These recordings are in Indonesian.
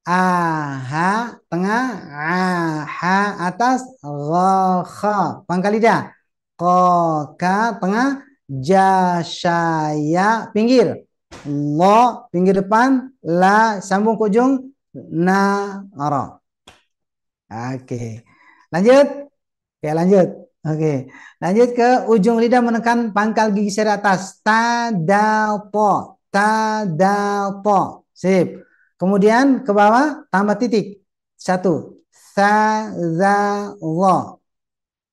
A, ha, tengah, a, ha, atas, gha, kha, pangkal lidah. Ko, ka, tengah, ja, sha, ya, pinggir. Lo, pinggir depan, la, sambung ke ujung, na, ra. Oke, lanjut. Oke, lanjut. Oke, lanjut ke ujung lidah menekan pangkal gigi seri atas. Tadapo, tadapo. Sip. Kemudian ke bawah tambah titik. Satu. Sa, za, lo.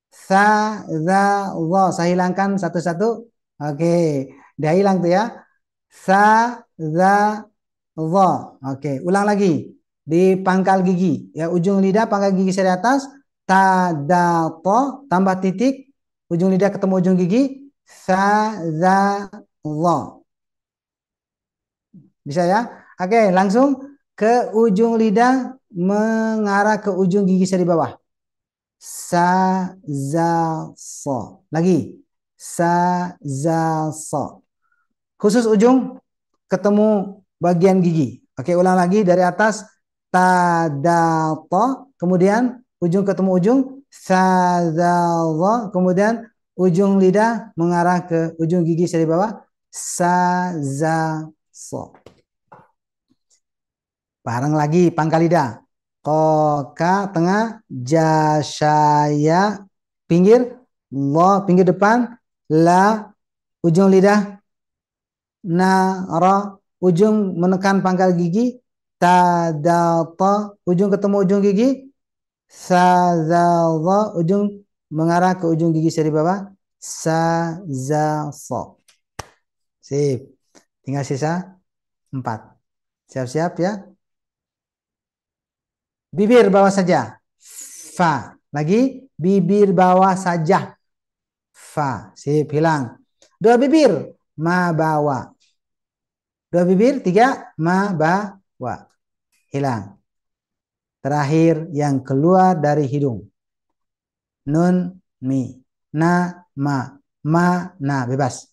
Sa, za, lo. Saya hilangkan satu-satu. Oke, dia hilang tuh ya. Sa, za, lo. Oke, ulang lagi. Di pangkal gigi. Ya, ujung lidah pangkal gigi seri atas. Tadapo, tambah titik. Ujung lidah ketemu ujung gigi. Sa, za, lo. Bisa ya? Oke, langsung ke ujung lidah mengarah ke ujung gigi seri bawah. Sa, za, so. Lagi. Sa, za, so. Khusus ujung ketemu bagian gigi. Oke, ulang lagi dari atas. Tadato. Kemudian ujung ketemu ujung. Sadallah. Kemudian ujung lidah mengarah ke ujung gigi seri bawah. Sa, za, so. Bareng lagi pangkal lidah. Koka tengah, jasaya pinggir, lo pinggir depan, la ujung lidah, na ra ujung menekan pangkal gigi, tadata ujung ketemu ujung gigi, sazalza ujung mengarah ke ujung gigi seri bawah, sazaso. Sip. Tinggal sisa 4. Siap-siap ya. Bibir bawah saja. Fa. Lagi bibir bawah saja. Fa. Sip, hilang. Dua bibir. Ma bawa. Dua bibir. Tiga. Ma bawa. Hilang. Terakhir yang keluar dari hidung. Nun, mi. Na, ma. Ma, na. Bebas.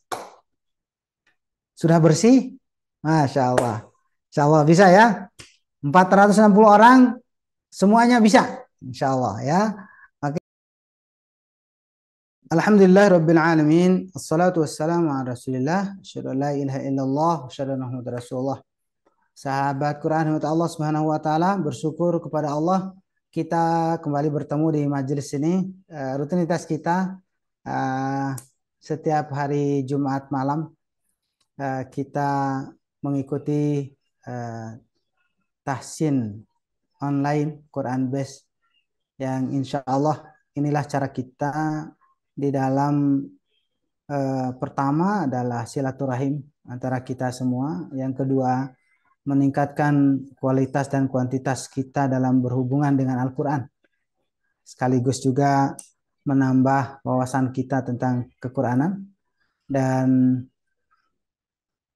Sudah bersih? Masya Allah. Insya Allah bisa ya. 460 orang semuanya bisa. Insya Allah ya. Alhamdulillah Rabbil Alamin. Assalatu wassalamu ala Rasulillah. Asyhadu an la ilaha illallah. Asyhadu anna Muhammadar Rasulullah. Sahabat Quran rahmat Allah Subhanahu wa taala, bersyukur kepada Allah kita kembali bertemu di majelis ini. Rutinitas kita setiap hari Jumat malam kita mengikuti tahsin online Quran Base yang insya Allah inilah cara kita di dalam pertama adalah silaturahim antara kita semua. Yang kedua, meningkatkan kualitas dan kuantitas kita dalam berhubungan dengan Al-Quran. Sekaligus juga menambah wawasan kita tentang kequranan. Dan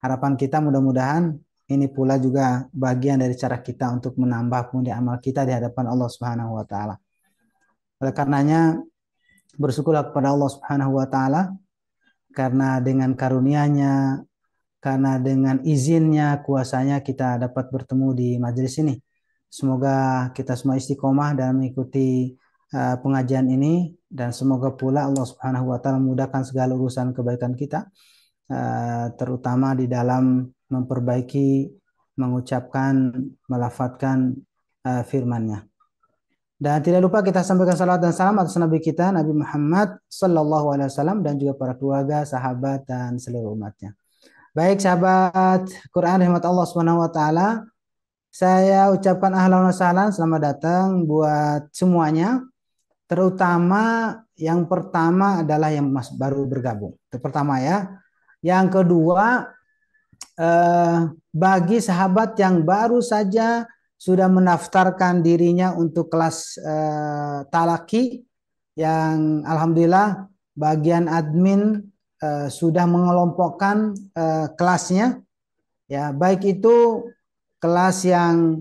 harapan kita mudah-mudahan ini pula juga bagian dari cara kita untuk menambah pundi amal kita di hadapan Allah Subhanahu wa taala. Oleh karenanya bersyukurlah kepada Allah Subhanahu wa taala karena dengan karunia-Nya, karena dengan izinnya, kuasanya kita dapat bertemu di majelis ini. Semoga kita semua istiqomah dalam mengikuti pengajian ini dan semoga pula Allah Subhanahu wa taala memudahkan segala urusan kebaikan kita, terutama di dalam memperbaiki, mengucapkan, melafadzkan firman-Nya. Dan tidak lupa kita sampaikan salawat dan salam atas Nabi kita, Nabi Muhammad Sallallahu Alaihi Wasallam, dan juga para keluarga, sahabat, dan seluruh umatnya. Baik sahabat Quran rahmat Allah Subhanahu wa taala, saya ucapkan ahlan wa sahlan, selamat datang buat semuanya. Terutama yang pertama adalah yang baru bergabung. Itu pertama ya. Yang kedua, bagi sahabat yang baru saja sudah mendaftarkan dirinya untuk kelas talaki, yang alhamdulillah bagian admin sudah mengelompokkan kelasnya, ya, baik itu kelas yang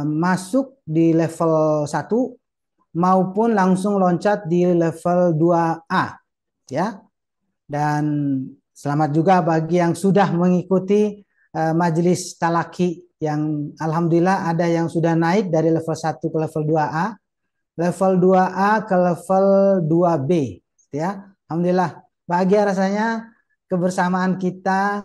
masuk di level 1 maupun langsung loncat di level 2A, ya. Dan selamat juga bagi yang sudah mengikuti majelis talaki yang alhamdulillah ada yang sudah naik dari level 1 ke level 2A, level 2A ke level 2B, ya. Alhamdulillah, bahagia rasanya kebersamaan kita,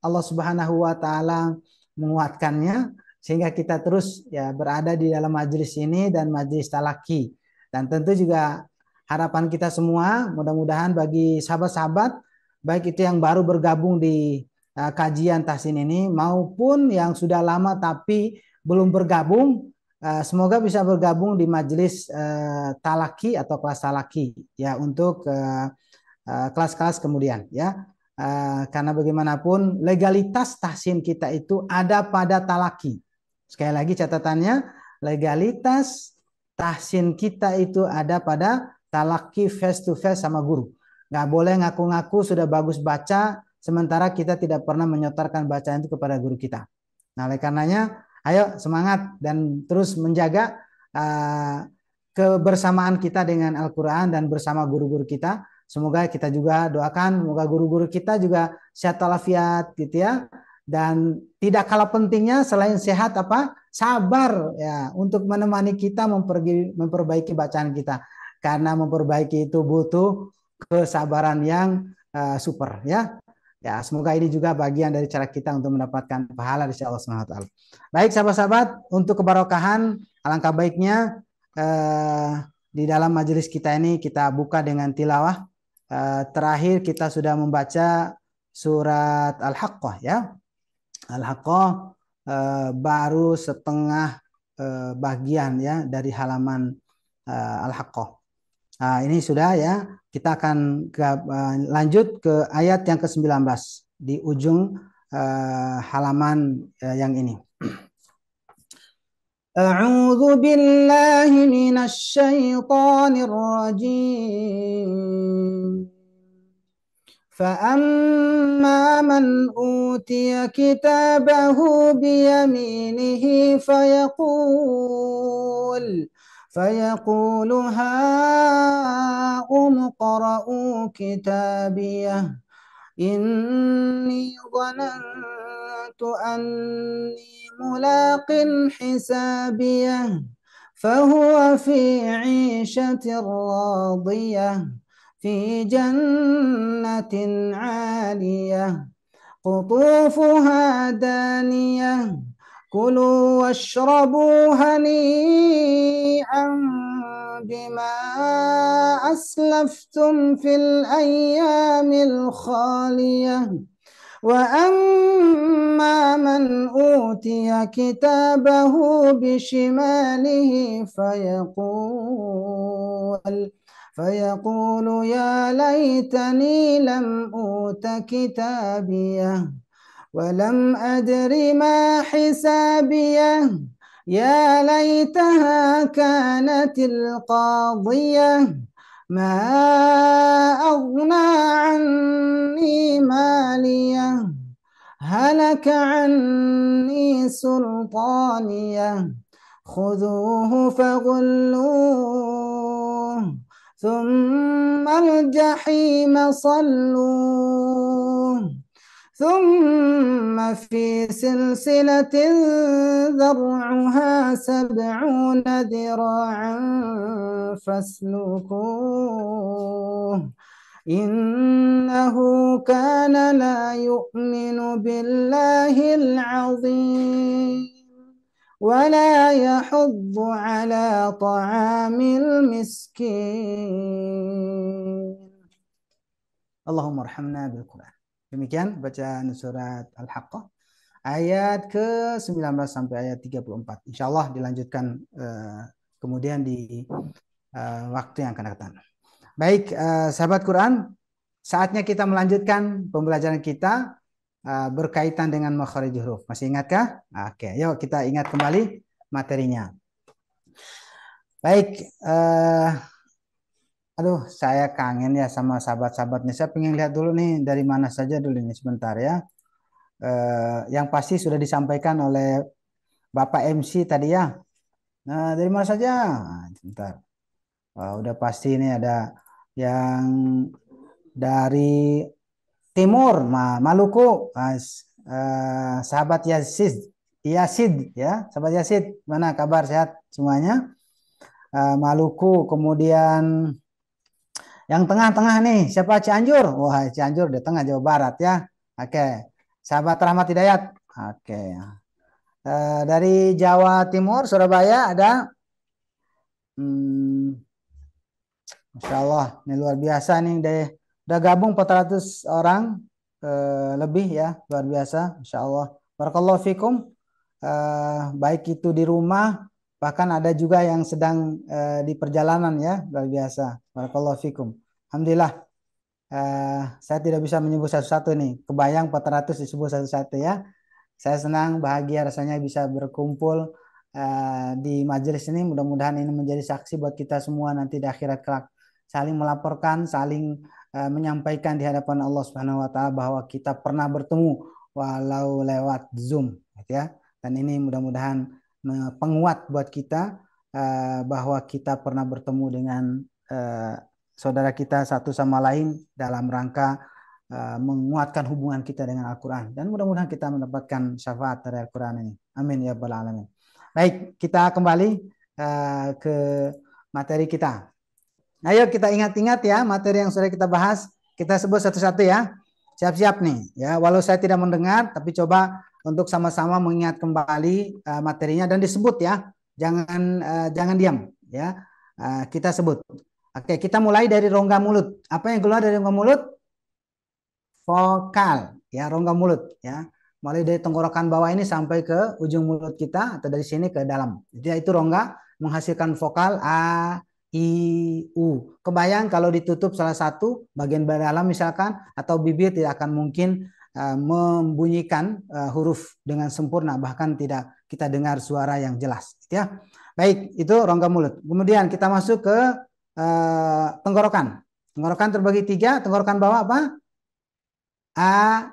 Allah Subhanahu wa taala menguatkannya sehingga kita terus ya berada di dalam majelis ini dan majelis talaki. Dan tentu juga harapan kita semua mudah-mudahan bagi sahabat-sahabat baik itu yang baru bergabung di kajian tahsin ini maupun yang sudah lama tapi belum bergabung, semoga bisa bergabung di majelis talaki atau kelas talaki ya untuk kelas-kelas kemudian ya. Karena bagaimanapun legalitas tahsin kita itu ada pada talaki. Sekali lagi catatannya, legalitas tahsin kita itu ada pada talaki face to face sama guru. Nggak boleh ngaku-ngaku sudah bagus baca, sementara kita tidak pernah menyotarkan bacaan itu kepada guru kita. Nah, oleh karenanya, ayo semangat dan terus menjaga kebersamaan kita dengan Al-Quran dan bersama guru-guru kita. Semoga kita juga doakan, semoga guru-guru kita juga sehat walafiat gitu ya. Dan tidak kalah pentingnya selain sehat apa? Sabar ya untuk menemani kita memperbaiki bacaan kita. Karena memperbaiki itu butuh kesabaran yang super ya. Ya, semoga ini juga bagian dari cara kita untuk mendapatkan pahala dari Allah Subhanahu wa taala. Baik sahabat-sahabat, untuk kebarokahan alangkah baiknya di dalam majelis kita ini kita buka dengan tilawah. Terakhir kita sudah membaca surat Al-Haqqah ya. Al-Haqqah baru setengah bagian ya dari halaman Al-Haqqah. Nah, ini sudah ya. Kita akan lanjut ke ayat yang ke-19 di ujung halaman yang ini. A'udzu billahi minasy syaithanir rajim. فأما من أوتي كتابه بيمينه فيقول هاؤم اقرءوا كتابيه إني ظننت أني ملاق حسابيه فهو في عيشة راضية في جنة عالية قطوفها دانية كلوا واشربوا هنيئا بما أسلفتم في الأيام الخالية وأما من أوتي كتابه بشماله فيقول يا ليتني لم أوت كتابيه ولم أدر ما حسابيه يا ليتها كانت القاضية ما أغنى عني ماليه هلك عني سلطانيه خذوه فغلوه ثم الجحيم صلوه ثم في سلسلة ذرعها 70 ذراعا فاسلكوه إنه كان لا يؤمن بالله العظيم ولا يحض على طعام المسكين Allahumma arhamna bil Quran. Demikian bacaan surat Al-Haqqah ayat ke-19 sampai ayat 34. Insyaallah dilanjutkan kemudian di waktu yang akan datang. Baik, sahabat Quran, saatnya kita melanjutkan pembelajaran kita berkaitan dengan makharij huruf. Masih ingatkah? Oke, yuk kita ingat kembali materinya. Baik, aduh, saya kangen ya sama sahabat-sahabatnya. Saya pengen lihat dulu nih dari mana saja dulu nih sebentar ya. Yang pasti sudah disampaikan oleh Bapak MC tadi ya. Nah, dari mana saja? Nah, sebentar. Udah pasti ini ada yang dari Timur, Maluku. sahabat Yasid ya, sahabat Yasid, mana kabar, sehat semuanya? Maluku, kemudian yang tengah-tengah nih, siapa? Cianjur. Wah, Cianjur di tengah Jawa Barat ya. Oke, sahabat Rahmat Hidayat. Oke, dari Jawa Timur, Surabaya ada, hmm, Masya Allah, ini luar biasa nih, udah gabung 400 orang lebih ya, luar biasa, Masya Allah. Barakallahu fikum. Baik itu di rumah, bahkan ada juga yang sedang di perjalanan ya, luar biasa. Barakallahu fikum. Alhamdulillah. Saya tidak bisa menyebut satu-satu nih. Kebayang 400 disebut satu-satu ya. Saya senang, bahagia rasanya bisa berkumpul di majelis ini. Mudah-mudahan ini menjadi saksi buat kita semua nanti di akhirat kelak. Saling melaporkan, saling menyampaikan di hadapan Allah Subhanahu wa taala bahwa kita pernah bertemu walau lewat Zoom, gitu ya. Dan ini mudah-mudahan penguat buat kita bahwa kita pernah bertemu dengan saudara kita satu sama lain dalam rangka menguatkan hubungan kita dengan Al-Quran. Dan mudah-mudahan kita mendapatkan syafaat dari Al-Quran ini. Amin ya rabbal alamin. Baik, kita kembali ke materi kita. Ayo kita ingat-ingat ya materi yang sudah kita bahas. Kita sebut satu-satu ya. Siap-siap nih ya. Walau saya tidak mendengar, tapi coba untuk sama-sama mengingat kembali materinya dan disebut ya. Jangan diam ya. Kita sebut. Oke, kita mulai dari rongga mulut. Apa yang keluar dari rongga mulut? Vokal ya, rongga mulut ya. Mulai dari tenggorokan bawah ini sampai ke ujung mulut kita atau dari sini ke dalam. Jadi itu rongga menghasilkan vokal a, i, u. Kebayang kalau ditutup salah satu bagian dalam misalkan atau bibir tidak akan mungkin membunyikan huruf dengan sempurna, bahkan tidak kita dengar suara yang jelas ya. Baik, itu rongga mulut. Kemudian kita masuk ke tenggorokan. Tenggorokan terbagi tiga. Tenggorokan bawah apa? A,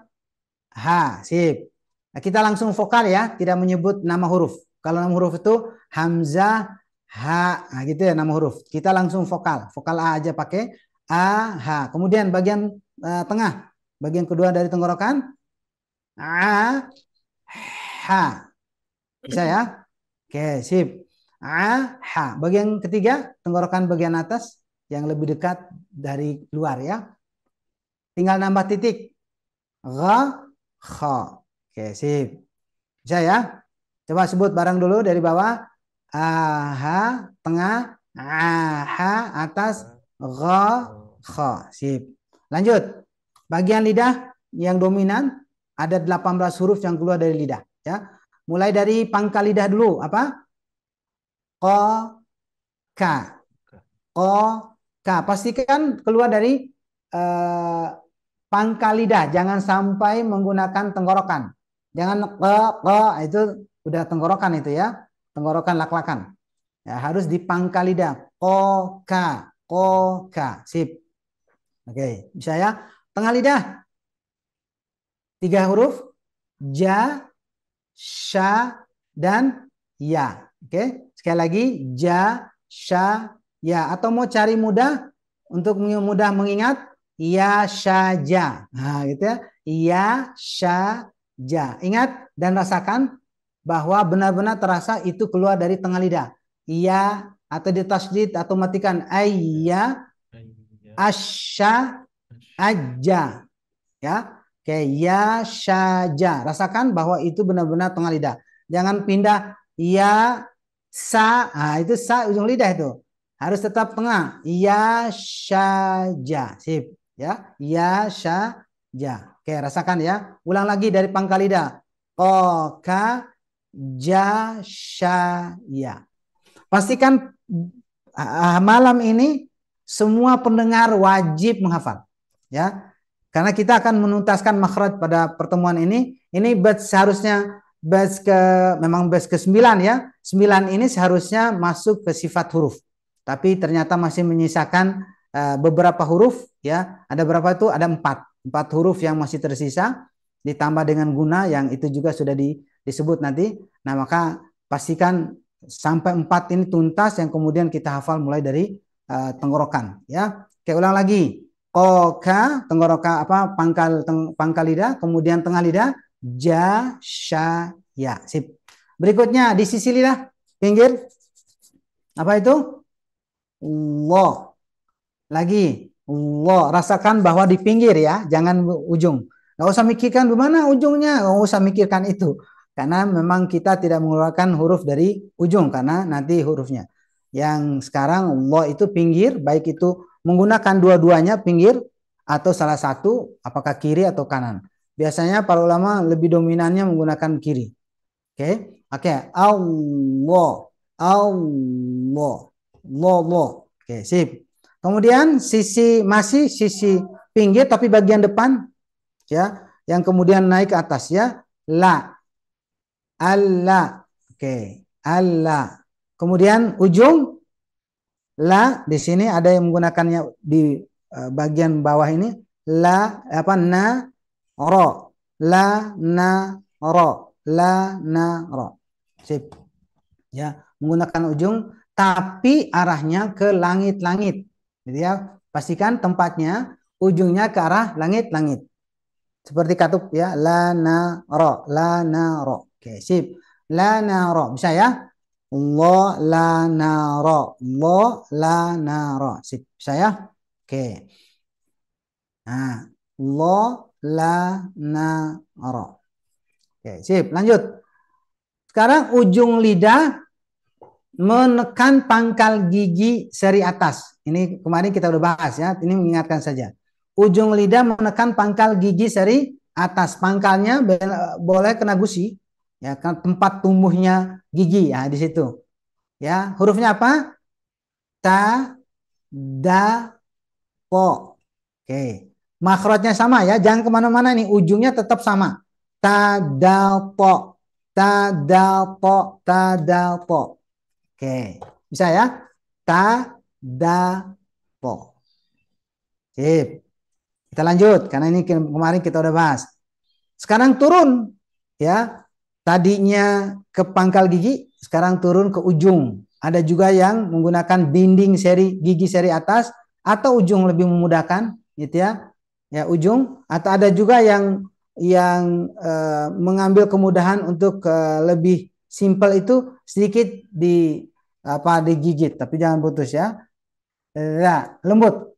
H, sip. Nah, kita langsung vokal ya, tidak menyebut nama huruf. Kalau nama huruf itu Hamzah, H, nah gitu ya nama huruf. Kita langsung vokal, vokal A aja pakai A, H. Kemudian bagian tengah, bagian kedua dari tenggorokan A, H. Bisa ya? Oke, sip. A, H. Bagian ketiga, tenggorokan bagian atas yang lebih dekat dari luar ya. Tinggal nambah titik. Gha, kha. Oke, sip. Bisa ya? Coba sebut bareng dulu dari bawah. Aha, tengah. Aha, atas. Gha, kha. Sip. Lanjut. Bagian lidah yang dominan ada 18 huruf yang keluar dari lidah. Ya. Mulai dari pangkal lidah dulu. Apa? Ko, ka. Ko, ka. Pastikan keluar dari pangkal lidah, jangan sampai menggunakan tenggorokan. Jangan itu udah tenggorokan itu ya, tenggorokan lak-lakan. Ya, harus di pangkal lidah. Ko ka, sip. Oke, bisa ya. Tengah lidah 3 huruf, ja, sha, dan ya. Oke, sekali lagi ja, sha, ya. Atau mau cari mudah untuk mudah mengingat, ya saja. Nah, gitu ya. Ya saja. Ingat dan rasakan bahwa benar-benar terasa itu keluar dari tengah lidah. Ya atau ditasydid atau matikan ayya asya aja. Ya. Oke, ya saja. Rasakan bahwa itu benar-benar tengah lidah. Jangan pindah ya sa. Nah, itu sa ujung lidah itu. Harus tetap tengah. Ya saja. Sip. Ya saja. Oke, rasakan ya. Ulang lagi dari pangkal lidah. Ka ja sha ya. Pastikan malam ini semua pendengar wajib menghafal ya. Karena kita akan menuntaskan makhraj pada pertemuan ini. Ini seharusnya memang batch ke-9 ya. 9 ini seharusnya masuk ke sifat huruf. Tapi ternyata masih menyisakan beberapa huruf ya. Ada berapa itu? Ada 4 huruf yang masih tersisa ditambah dengan guna yang itu juga sudah disebut nanti. Nah, maka pastikan sampai 4 ini tuntas yang kemudian kita hafal mulai dari tenggorokan ya. Oke, ulang lagi. Koka, tenggorokan pangkal lidah, kemudian tengah lidah, Jasyaya. Sip. Berikutnya di sisi lidah pinggir. Apa itu? Allah. Lagi. Allah. Rasakan bahwa di pinggir ya, jangan ujung. Nggak usah mikirkan di mana ujungnya, nggak usah mikirkan itu. Karena memang kita tidak mengeluarkan huruf dari ujung karena nanti hurufnya. Yang sekarang Allah itu pinggir, baik itu menggunakan dua-duanya pinggir atau salah satu, apakah kiri atau kanan. Biasanya para ulama lebih dominannya menggunakan kiri. Oke, oke, Allah, Allah, Allah. Oke, sip. Kemudian masih sisi pinggir tapi bagian depan ya, yang kemudian naik ke atas ya, la, Allah. Oke, Allah. Kemudian ujung la di sini ada yang menggunakannya di bagian bawah ini la apa na ro, la na ro, la na ro. Sip. Ya, menggunakan ujung tapi arahnya ke langit-langit. Jadi ya, pastikan tempatnya ujungnya ke arah langit-langit. Seperti katup ya, la na ro, la na ro. Oke, sip. La na ro. Bisa ya? Allah la na ro. Allah la na ro. Sip. Bisa ya? Oke. Nah, Allah la na ro. Oke, sip. Lanjut. Sekarang ujung lidah menekan pangkal gigi seri atas. Ini kemarin kita udah bahas ya. Ini mengingatkan saja. Ujung lidah menekan pangkal gigi seri atas. Pangkalnya boleh kena gusi, ya kan, tempat tumbuhnya gigi ya di situ. Ya, hurufnya apa? Ta, da, po. Oke, makrotnya sama ya. Jangan kemana-mana nih. Ujungnya tetap sama. Ta, da, po, ta, da, po, ta, da, po. Oke, bisa ya? Ta, da, po. Sip. Kita lanjut, karena ini kemarin kita udah bahas. Sekarang turun, ya. Tadinya ke pangkal gigi, sekarang turun ke ujung. Ada juga yang menggunakan dinding seri gigi seri atas, atau ujung lebih memudahkan, gitu ya. Ya, ujung. Atau ada juga yang mengambil kemudahan untuk lebih simpel itu sedikit digigit, tapi jangan putus ya. Lembut.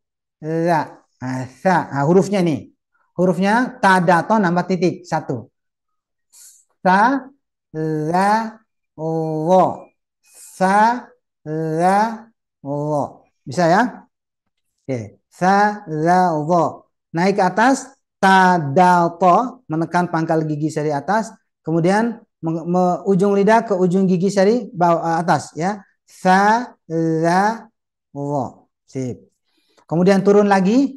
Hurufnya nih. Hurufnya tadato nambah titik satu. Sa, la, lo. Sa, la, lo. Bisa ya? Oke. Sa, la, lo. Naik ke atas. Tadato, menekan pangkal gigi seri atas. Kemudian ujung lidah ke ujung gigi seri bawah atas ya. Sa, la, lo. Sip. Kemudian turun lagi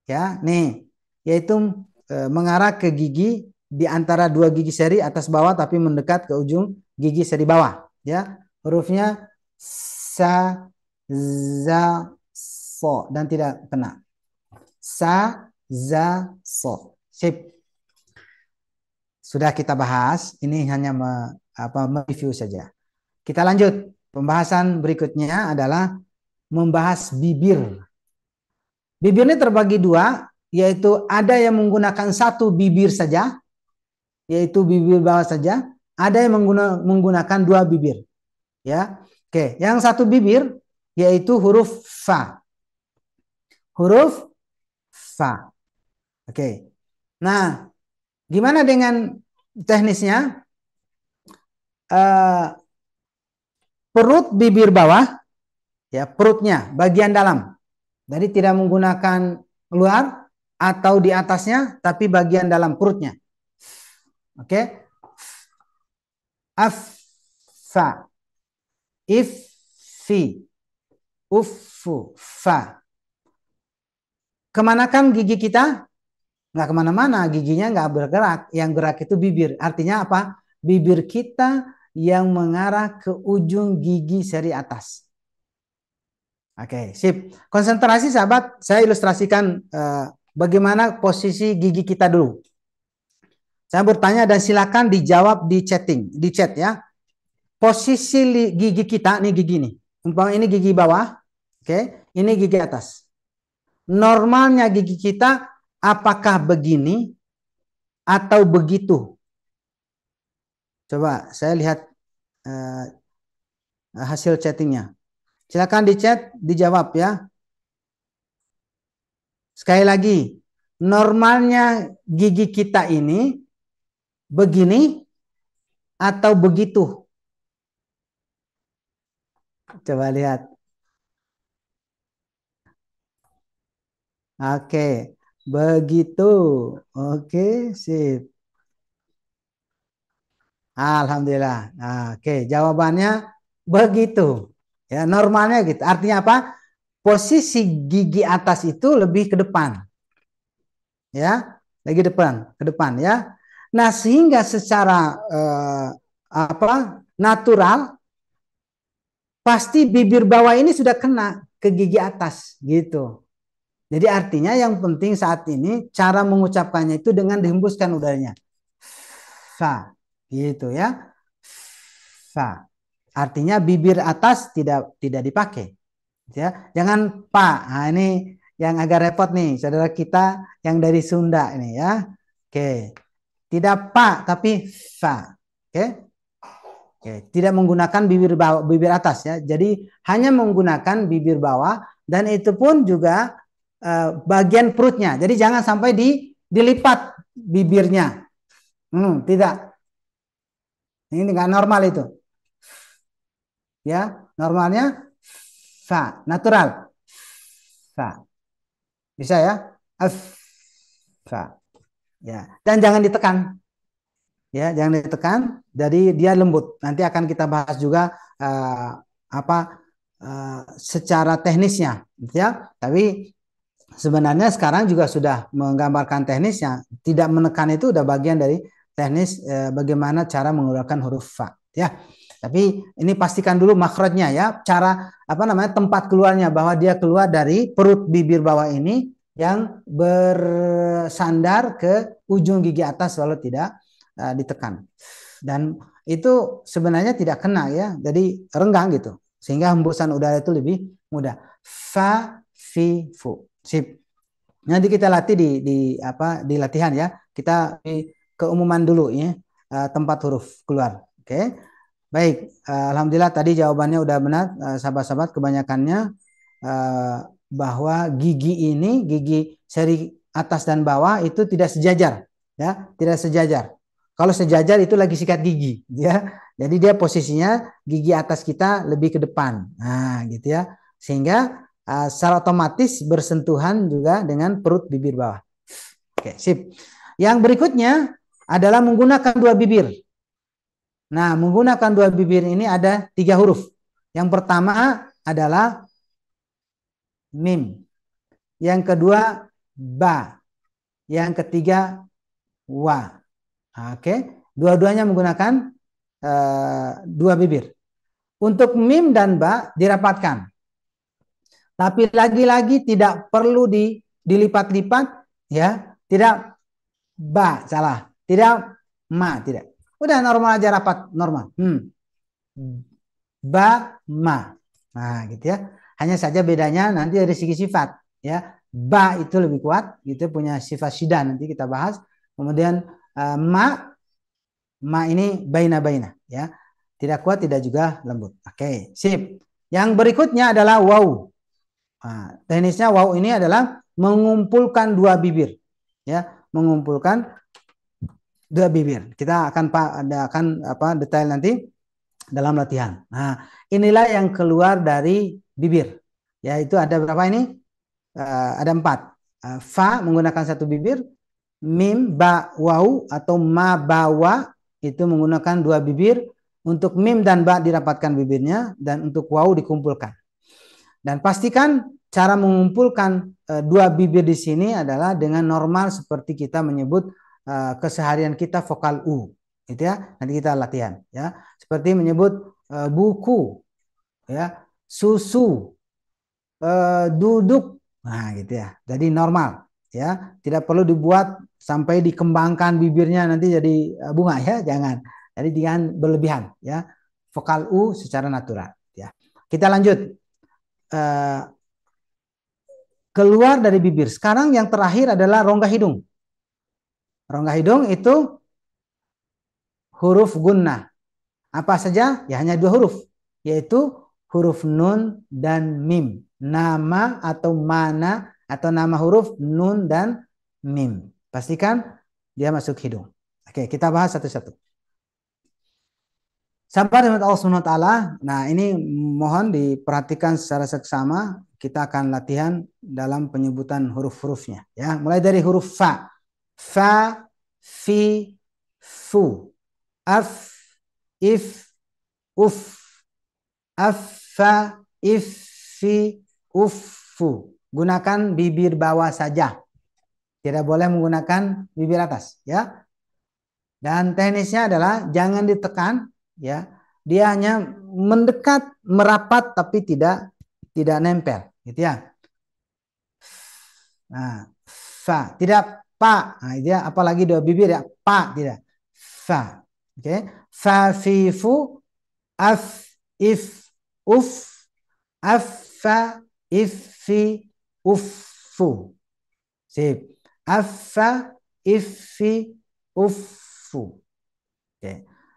ya, nih, yaitu mengarah ke gigi di antara dua gigi seri atas bawah tapi mendekat ke ujung gigi seri bawah ya. Hurufnya sa, za, so dan tidak kena. Sa, za, so. Sip. Sudah kita bahas, ini hanya mereview saja. Kita lanjut. Pembahasan berikutnya adalah membahas bibir. Bibirnya terbagi dua, yaitu ada yang menggunakan satu bibir saja, yaitu bibir bawah saja. Ada yang menggunakan dua bibir. Ya, oke. Yang satu bibir yaitu huruf fa. Huruf fa. Oke. Nah, gimana dengan teknisnya? Perut bibir bawah, ya perutnya bagian dalam. Jadi tidak menggunakan luar atau di atasnya, tapi bagian dalam perutnya. Oke. Affa, iffi, uffu, fa. Kemanakan gigi kita? Nggak kemana-mana, giginya nggak bergerak. Yang gerak itu bibir. Artinya apa? Bibir kita yang mengarah ke ujung gigi seri atas. Oke, sip. Konsentrasi sahabat, saya ilustrasikan bagaimana posisi gigi kita dulu. Saya bertanya dan silakan dijawab di chat ya. Posisi gigi kita, nih gigi nih. Umpama ini gigi bawah, oke, ini gigi atas. Normalnya gigi kita apakah begini atau begitu? Coba saya lihat eh, hasil chattingnya. Silakan di chat, dijawab ya. Sekali lagi, normalnya gigi kita ini begini atau begitu? Coba lihat. Oke, begitu. Oke, sip. Alhamdulillah. Nah, oke, jawabannya begitu. Ya, normalnya gitu. Artinya apa? Posisi gigi atas itu lebih ke depan, ya, lagi depan, ke depan, ya. Nah, sehingga secara apa? Natural pasti bibir bawah ini sudah kena ke gigi atas, gitu. Jadi artinya yang penting saat ini cara mengucapkannya itu dengan dihembuskan udaranya. Fa, gitu ya. Fa. Artinya bibir atas tidak dipakai, ya. Jangan Pak. Nah, ini yang agak repot nih, saudara kita yang dari Sunda ini ya. Oke. Tidak Pak, tapi Fa. Oke. Oke, tidak menggunakan bibir bawah, bibir atas ya. Jadi hanya menggunakan bibir bawah dan itu pun juga bagian perutnya. Jadi jangan sampai dilipat bibirnya. Tidak. Ini nggak normal itu. Ya, normalnya fa, natural. Fa. Bisa ya? Af, fa. Ya, dan jangan ditekan. Ya, jangan ditekan. Jadi dia lembut. Nanti akan kita bahas juga apa secara teknisnya, gitu ya. Tapi sebenarnya sekarang juga sudah menggambarkan teknisnya. Tidak menekan itu udah bagian dari teknis bagaimana cara mengeluarkan huruf fa, ya. Tapi ini pastikan dulu makhrajnya ya, cara apa namanya tempat keluarnya bahwa dia keluar dari perut bibir bawah ini yang bersandar ke ujung gigi atas walau tidak ditekan. Dan itu sebenarnya tidak kena ya, jadi renggang gitu. Sehingga hembusan udara itu lebih mudah. Fa, fi, fu. Sip. Nanti kita latih di latihan ya. Kita keumuman dulu ya, tempat huruf keluar. Oke. Baik, alhamdulillah tadi jawabannya udah benar, sahabat-sahabat. Kebanyakannya bahwa gigi ini, gigi seri atas dan bawah itu tidak sejajar, ya, tidak sejajar. Kalau sejajar itu lagi sikat gigi, ya. Jadi dia posisinya gigi atas kita lebih ke depan, nah, gitu ya. Sehingga secara otomatis bersentuhan juga dengan perut bibir bawah. Oke, sip. Yang berikutnya adalah menggunakan dua bibir. Nah, menggunakan dua bibir ini ada 3 huruf. Yang pertama adalah mim. Yang kedua ba. Yang ketiga wa. Oke, dua-duanya menggunakan dua bibir. Untuk mim dan ba dirapatkan. Tapi lagi-lagi tidak perlu dilipat-lipat, ya. Tidak ba, salah. Tidak ma, tidak. Udah normal aja, rapat normal. Ba, ma. Nah, gitu ya. Hanya saja bedanya nanti dari segi sifat, ya. Ba itu lebih kuat, gitu, punya sifat syiddah, nanti kita bahas. Kemudian ma ini baina-baina, ya. Tidak kuat, tidak juga lembut. Oke, sip. Yang berikutnya adalah waw. Nah, teknisnya waw ini adalah mengumpulkan dua bibir, ya, mengumpulkan dua bibir. Kita akan apa detail nanti dalam latihan. Nah, inilah yang keluar dari bibir. Yaitu ada berapa ini? Ada 4. Fa menggunakan satu bibir, mim, ba, wau atau ma, ba, wa itu menggunakan dua bibir. Untuk mim dan ba dirapatkan bibirnya dan untuk wau dikumpulkan. Dan pastikan cara mengumpulkan dua bibir di sini adalah dengan normal seperti kita menyebut keseharian kita vokal U. Itu ya, nanti kita latihan ya. Seperti menyebut buku, ya, susu, duduk. Nah, gitu ya. Jadi normal ya, tidak perlu dibuat sampai dikembangkan bibirnya nanti jadi bunga ya, jangan. Jadi jangan berlebihan ya. Vokal U secara natural ya. Kita lanjut. Keluar dari bibir. Sekarang yang terakhir adalah rongga hidung. Rongga hidung itu huruf gunnah. Apa saja? Ya hanya dua huruf, yaitu huruf nun dan mim. Nama atau mana atau nama huruf nun dan mim. Pastikan dia masuk hidung. Oke, kita bahas satu-satu. Sabar dengan Allah Subhanahu wa taala. Nah, ini mohon diperhatikan secara seksama. Kita akan latihan dalam penyebutan huruf-hurufnya ya. Mulai dari huruf fa. Fa, fi, fu. Af, if, uf. Affa, iffi, uffu. Gunakan bibir bawah saja. Tidak boleh menggunakan bibir atas ya. Dan teknisnya adalah jangan ditekan ya. Dia hanya mendekat, merapat tapi tidak nempel gitu ya. Nah, fa, tidak pa. Nah, dia apalagi dua bibir ya, pa tidak. Fa. Oke. Fa, fi, fu, af, if, uf, affa, iffi, uffu. Sip. Affa, iffi, uffu. Oke.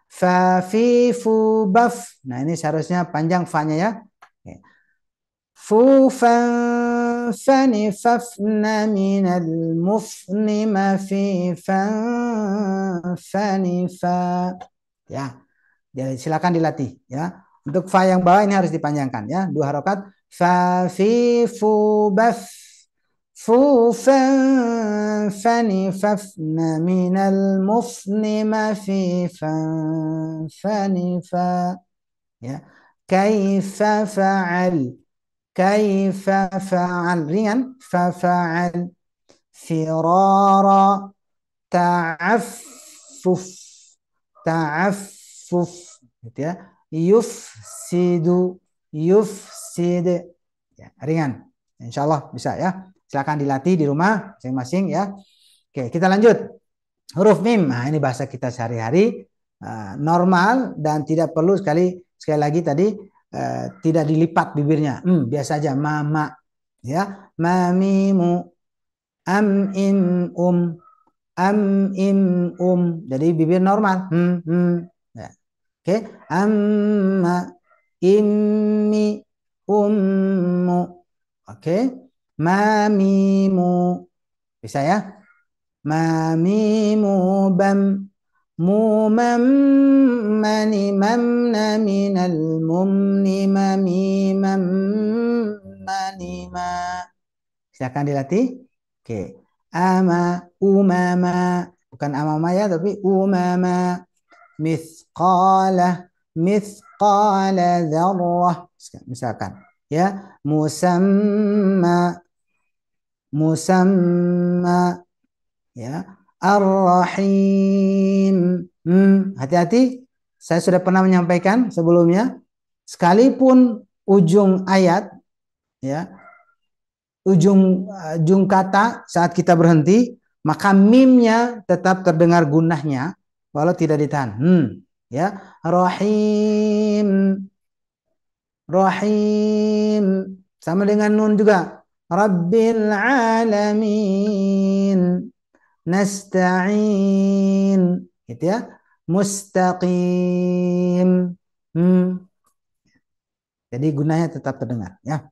Fa, fi, fu, baf. Nah, ini seharusnya panjang fa-nya ya. Oke. Fu, fan, fani, fafna, minal, mufni, ma, fi, fan, fani, fa. Ya. Jadi silakan dilatih ya. Untuk fa yang bawah ini harus dipanjangkan ya. Dua harokat. Fa, fi, fu, baf. Fu, fan, fani, fafna, minal, mufni, ma, fi, fan, fani, fa. Ya. Kaifa fa'al. Kaifa fa'al. Ringan. Fa, fa'al. Firara. Ta'affuf. Ta'affuf. Gitu ya. Yufsidu, yufsid. Ya, ringan. Insya Allah bisa ya. Silakan dilatih di rumah masing-masing ya. Oke, kita lanjut. Huruf mim. Nah, ini bahasa kita sehari-hari, normal dan tidak perlu sekali lagi tadi tidak dilipat bibirnya. Biasa aja mama ya. Mamimu, am, im, am, im, jadi bibir normal. Ya. Oke, amma, immi, ummu. Oke, mamimu. Bisa ya? Mamimu, bam, mumam, mani, mamna, minal, mumni, mamimam, manima. Silakan dilatih. Oke. Ama, umama. Bukan amama ya, tapi umama. Mithqala, mithqala dzarrah. Misalkan ya, musamma, musamma ya, ar-rahim. Hati-hati, saya sudah pernah menyampaikan sebelumnya, sekalipun ujung ayat ya, ujung kata saat kita berhenti, maka mimnya tetap terdengar gunahnya walau tidak ditahan. Ya, rahim, rahim sama dengan nun juga. Rabbil alamin, nasta'in, gitu ya. Mustaqim. Jadi gunanya tetap terdengar ya.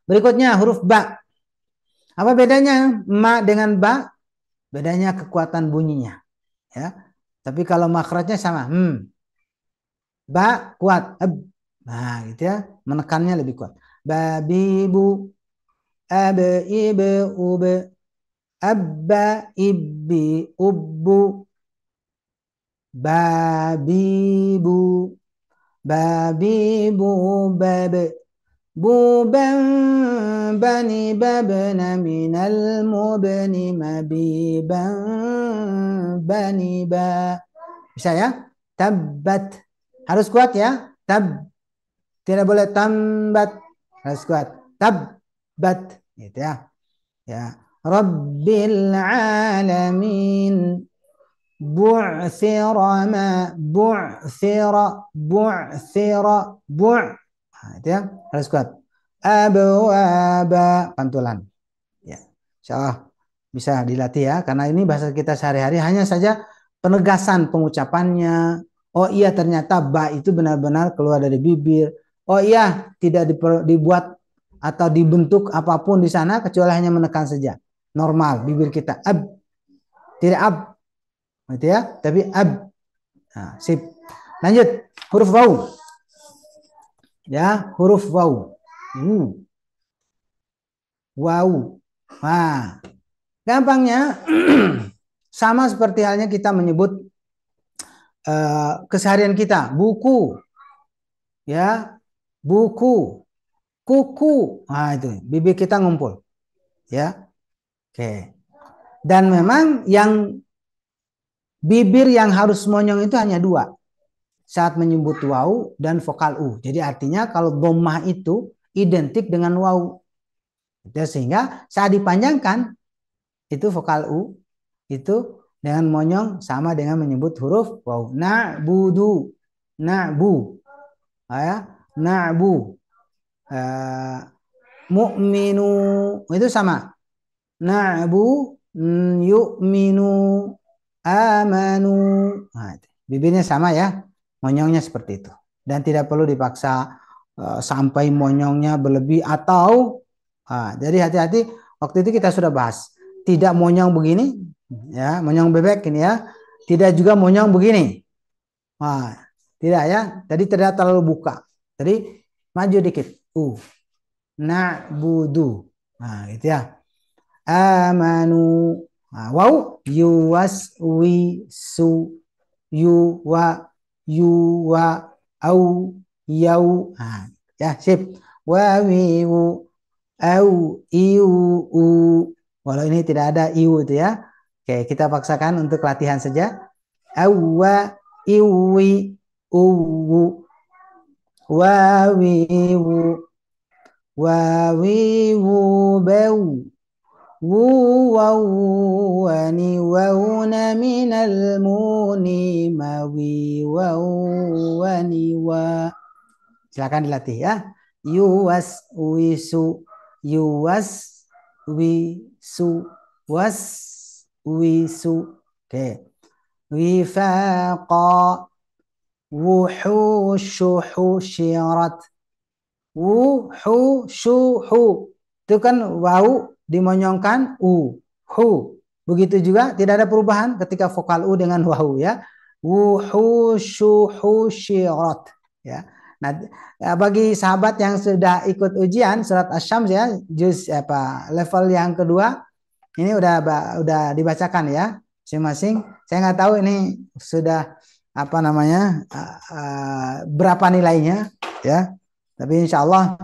Berikutnya huruf ba. Apa bedanya ma dengan ba? Bedanya kekuatan bunyinya ya. Tapi kalau makhrajnya sama. Ba kuat. Nah, gitu ya. Menekannya lebih kuat. Babibu, ab, ibu, ub, abba, ibbi, ubbu. Babibu, babibu, bab. Buban, bani, babna, minal, mubni, mabiban, bani, ba. Bisa ya? Tabbat. Harus kuat ya. Tidak boleh tambat. Harus kuat. Tabbat. Gitu ya. Ya. Rabbil alamin. Bu'thira ma. Bu'thira. Bu'thira. Nah, itu ya. Harus kuat. Abwaba. Pantulan. Ya. Insyaallah bisa dilatih ya. Karena ini bahasa kita sehari-hari. Hanya saja penegasan pengucapannya. Oh iya, ternyata ba itu benar-benar keluar dari bibir. Oh iya, tidak dibuat atau dibentuk apapun di sana kecuali hanya menekan saja. Normal bibir kita. Ab, tidak ab, gitu ya. Tapi ab. Nah, sip. Lanjut, huruf wau. Ya, huruf wau. Wau. Nah, gampangnya sama seperti halnya kita menyebut keseharian kita, buku, ya, buku, kuku. Nah, itu bibir kita ngumpul, ya. Oke. Dan memang yang bibir yang harus monyong itu hanya dua saat menyebut wau dan vokal u. Jadi artinya kalau dhammah itu identik dengan wau. Sehingga saat dipanjangkan itu vokal u itu dengan monyong sama dengan menyebut huruf wau. Na'budu, na'bu, ya, na'bu, mu'minu itu sama. Na'bu, yu'minu, amanu. Nah, bibirnya sama ya, monyongnya seperti itu. Dan tidak perlu dipaksa sampai monyongnya berlebih atau jadi hati-hati. Waktu itu kita sudah bahas, tidak monyong begini, ya, monyong bebek ini ya, tidak juga monyong begini. Nah, tidak ya, jadi tidak terlalu buka. Jadi maju dikit. Na'budu. Nah, gitu ya. Amanu. Nah, wow, yuwaswisu, yuwa, yuwa, au, yau. Nah, ya, sip. Wawiwu, au, iu, u. Walau ini tidak ada iu itu ya. Oke, kita paksakan untuk latihan saja. Awa, iwi, uwu, wawiwu, wawiwu, bau. Wani wauna minal muni mawi wani wa. Silakan dilatih ya. Yuwas wisu, yuwas wisu, was wisu. Oke. Wifaqa, wuhushuhu syirat, wuhushuhu. Itu kan wau dimonyongkan hu. Begitu juga tidak ada perubahan ketika vokal u dengan wau ya. Wuhushuhu syirat ya. Nah, bagi sahabat yang sudah ikut ujian surat Asy-Syams ya, juz level yang kedua ini udah dibacakan ya masing-masing. Saya nggak tahu ini sudah berapa nilainya ya. Tapi insya Allah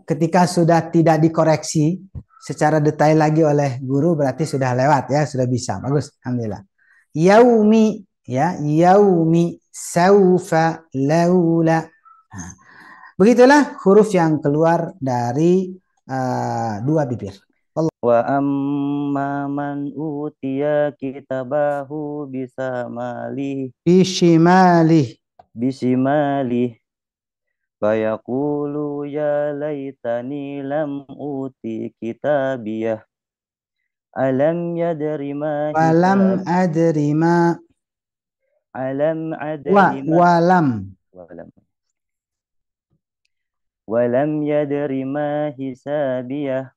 ketika sudah tidak dikoreksi secara detail lagi oleh guru berarti sudah lewat ya, sudah bisa. Bagus, alhamdulillah. Yaumi ya, yaumi, saufa, laula. Nah, begitulah huruf yang keluar dari dua bibir. Wa amma man utiya kitabahu Bishimali. Fayaqulu ya laitani lam uti kitabiyah. Alam yadri ma Walam adri ma. Alam adri ma Walam yadri ma hisabiyah.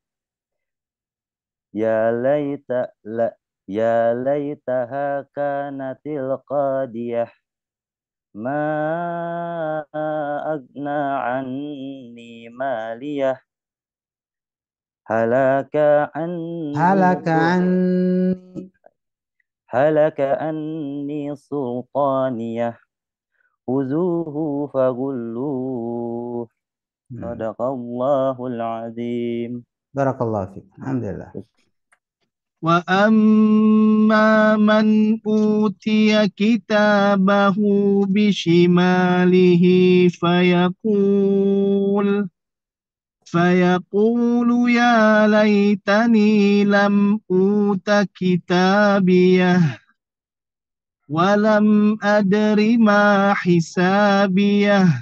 Ya laitaha kanatil qadiyah. Ma agna anni maliyah. Halaka anni sultaniyah. Khuzuhu fagulluh. Sadaqallahul azim. Barakallahu fiik. Alhamdulillah. Wa amma man utiya kitabahu bishimalihi fayaqulu ya laitani lam uta kitabiyah walam adri ma hisabiyah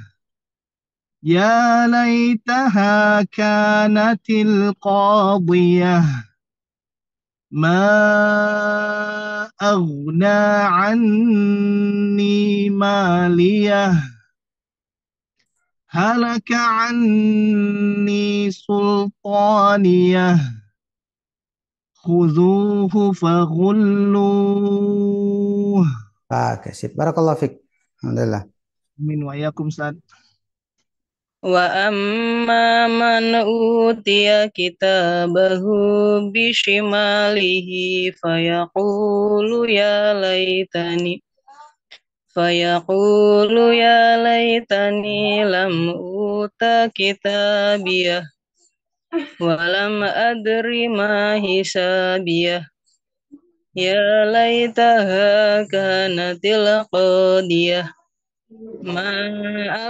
ya laitaha kanatil qadiyah ما أغنى عني ماليه هلك عني سلطانيه خذوه فغلوه. Oke, sip. Barakallahu fiik. Alhamdulillah. Amin wa yakum Ustaz. وأما من أوتي كتابه بشماله فيقول يا ليتني لم أوت كتابيه ولم أدر ما حسابيه يا ليتها كانت القاضية ما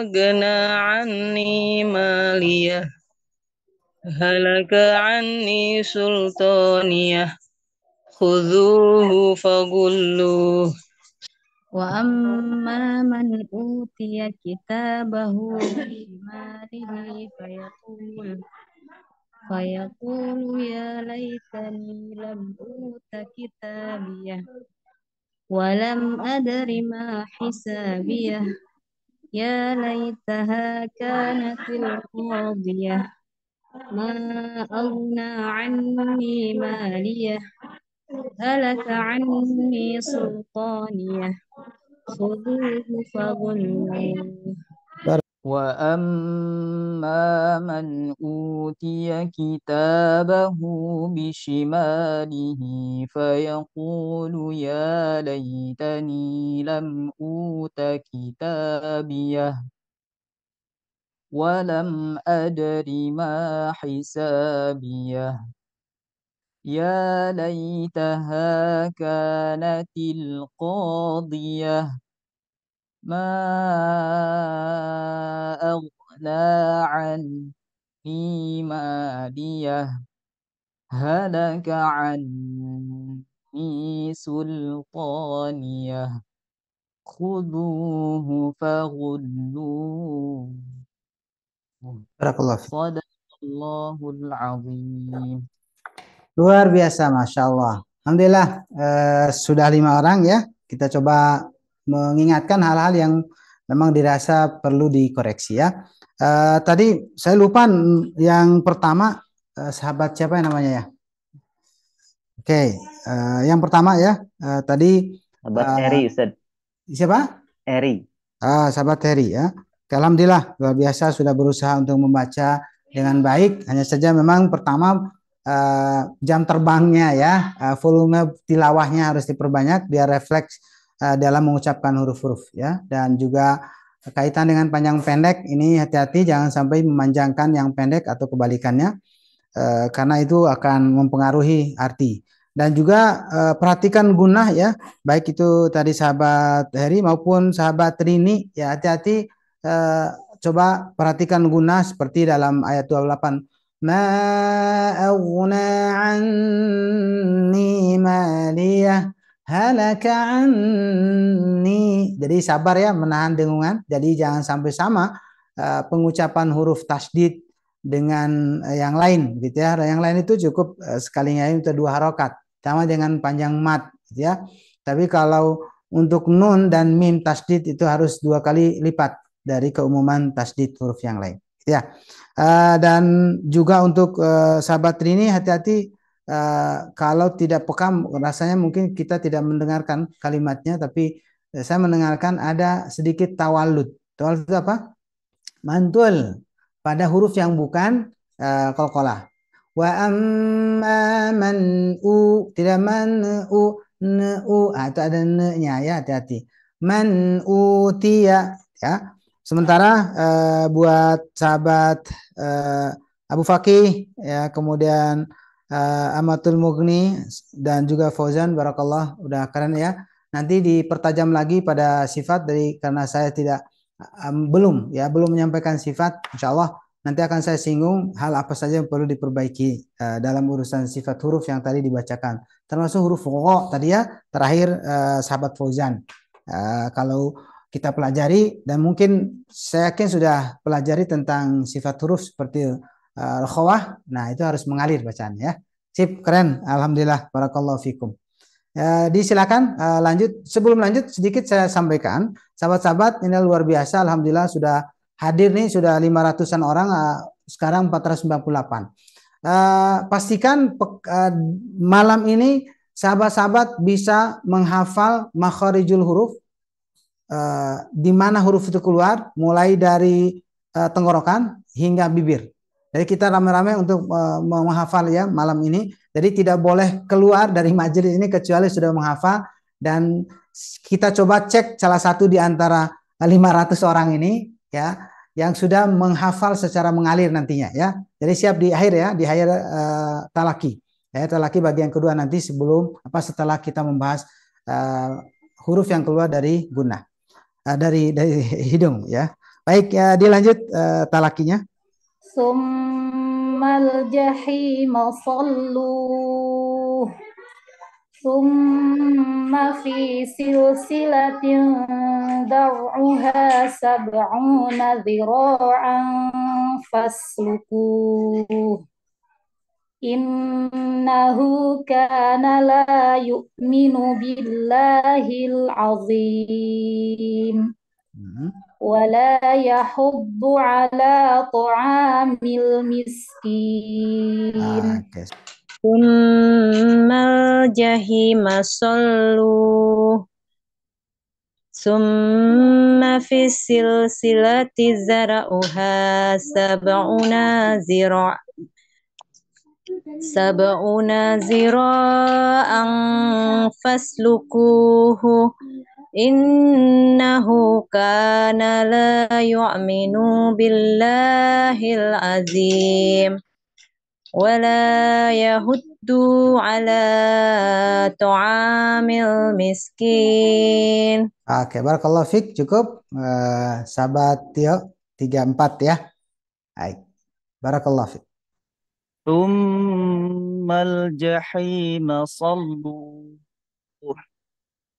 أغنى عني ماليه هلك عني سلطانيه خذوه فغلوه. وأما من أوتي كتابه بشماله فيقول يا ليتني لم أوت كتابيه ولم أدر ما حسابيه يا ليتها كانت القاضية ما أغنى عني ماليه هلك عني سلطانيه خذوه فغلوه. وأما من أوتي كتابه بشماله فيقول يا ليتني لم أوت كتابيه ولم أدر ما حسابيه يا ليتها كانت القاضية ما أغنى عني ماليه هلك عني سلطانيه خذوه فغلوه. Barakallahu fiik. Sadaqallahul azim. Luar biasa, Masya Allah. Alhamdulillah, sudah 5 orang ya. Kita coba mengingatkan hal-hal yang memang dirasa perlu dikoreksi ya. Tadi saya lupa yang pertama, sahabat siapa yang namanya ya? Oke, yang pertama ya, tadi Sahabat Eri, Ustaz. siapa? Eri. Sahabat Heri ya. Alhamdulillah luar biasa sudah berusaha untuk membaca dengan baik. Hanya saja memang pertama jam terbangnya ya, volume tilawahnya harus diperbanyak biar refleks dalam mengucapkan huruf-huruf ya. Dan juga kaitan dengan panjang pendek ini hati-hati jangan sampai memanjangkan yang pendek atau kebalikannya karena itu akan mempengaruhi arti. Dan juga perhatikan gunah ya, baik itu tadi sahabat Heri maupun sahabat Rini ya, hati-hati coba perhatikan gunah seperti dalam ayat 28. Ma aghna anni maliyah halaka anni. Jadi sabar ya menahan dengungan. Jadi jangan sampai sama pengucapan huruf tasdid dengan yang lain gitu ya. Yang lain itu cukup sekalinya itu 2 harokat sama dengan panjang mat gitu ya. Tapi kalau untuk nun dan mim tasdid itu harus 2 kali lipat dari keumuman tasdid huruf yang lain gitu ya. Dan juga untuk sahabat Rini hati-hati kalau tidak peka rasanya mungkin kita tidak mendengarkan kalimatnya, tapi saya mendengarkan ada sedikit tawalud. Tawalud itu apa? Mantul pada huruf yang bukan qalqalah. Wa amma man tidak man itu ada ne-nya ya, hati-hati. Man utiya ya. Sementara buat sahabat Abu Fakih ya, kemudian Amatul Mughni dan juga Fauzan, barakallah, udah keren ya. Nanti dipertajam lagi pada sifat karena saya tidak belum menyampaikan sifat. Insya Allah nanti akan saya singgung hal apa saja yang perlu diperbaiki dalam urusan sifat huruf yang tadi dibacakan, termasuk huruf gha tadi ya, terakhir sahabat Fauzan. Kalau kita pelajari, dan mungkin saya yakin sudah pelajari tentang sifat huruf seperti khawah, nah itu harus mengalir bacaannya ya. Sip, keren, alhamdulillah, barakallahu fikum. Disilakan lanjut. Sebelum lanjut sedikit saya sampaikan, sahabat-sahabat, ini luar biasa. Alhamdulillah sudah hadir nih, sudah 500-an orang, sekarang 498. Pastikan malam ini sahabat-sahabat bisa menghafal makharijul huruf, di mana huruf itu keluar, mulai dari tenggorokan hingga bibir. Jadi kita rame-rame untuk menghafal ya malam ini. Jadi tidak boleh keluar dari majelis ini kecuali sudah menghafal, dan kita coba cek salah satu di antara 500 orang ini ya yang sudah menghafal secara mengalir nantinya ya. Jadi siap di akhir ya, di akhir talaki. Ya, talaki bagian kedua nanti setelah kita membahas huruf yang keluar dari gunnah, dari hidung ya. Baik, dilanjut talakinya. Summal jahima salluh Summa fi silsilatin dar'uha sab'una dhira'an faslukuh Innahu kana la yu'minu billahil azim ولا يحض على طعام المسكين ثم الجحيم صلوه ثم في السلسلة زرعها سبعون ذراعا فاسلكوه Innahu kana la yu'minu billahil azim wa la yahuddu ala ta'amil miskin. Oke, barakallahu fiik, cukup sahabat Tio 34 ya. Baik. Barakallahu fiik. Tsummal jahima sallu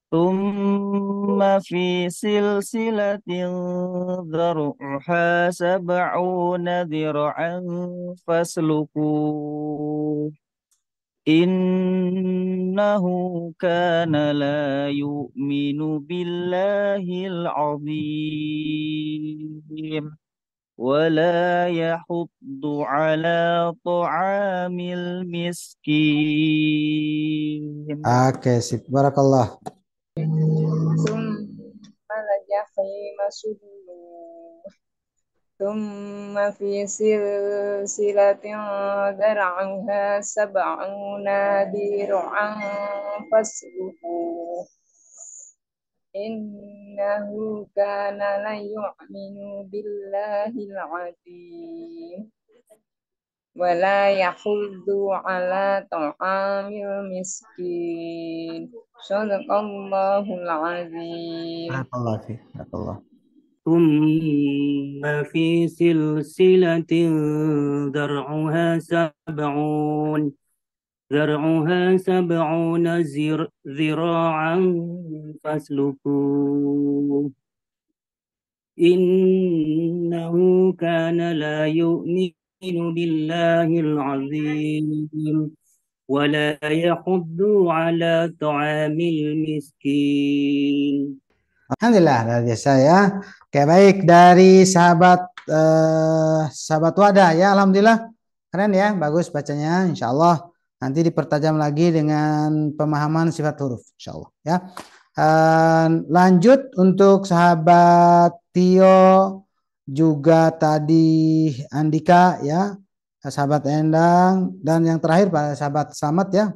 ثم في سلسلة ذرعها 70 ذراعا فاسلكوه إنه كان لا يؤمن بالله العظيم ولا يحض على طعام المسكين. Oke, sip. Barakallah. ثم في سلسلة ذرعها 70 ذراعا فاسلكوه إنه كان لا يؤمن بالله العظيم ولا يحض على طعام المسكين صدق الله العظيم. ثم في سلسلة ذرعها 70 ذراعا فاسلكوه إنه كان لا يؤمن بالله العظيم ولا يحض على طعام المسكين. Alhamdulillah, luar biasa ya. Oke, baik, dari sahabat sahabat Wadah ya, alhamdulillah keren ya, bagus bacanya, insya Allah nanti dipertajam lagi dengan pemahaman sifat huruf, insya Allah ya. Lanjut untuk sahabat Tio, juga tadi Andika ya, sahabat Endang, dan yang terakhir pada sahabat Samad ya.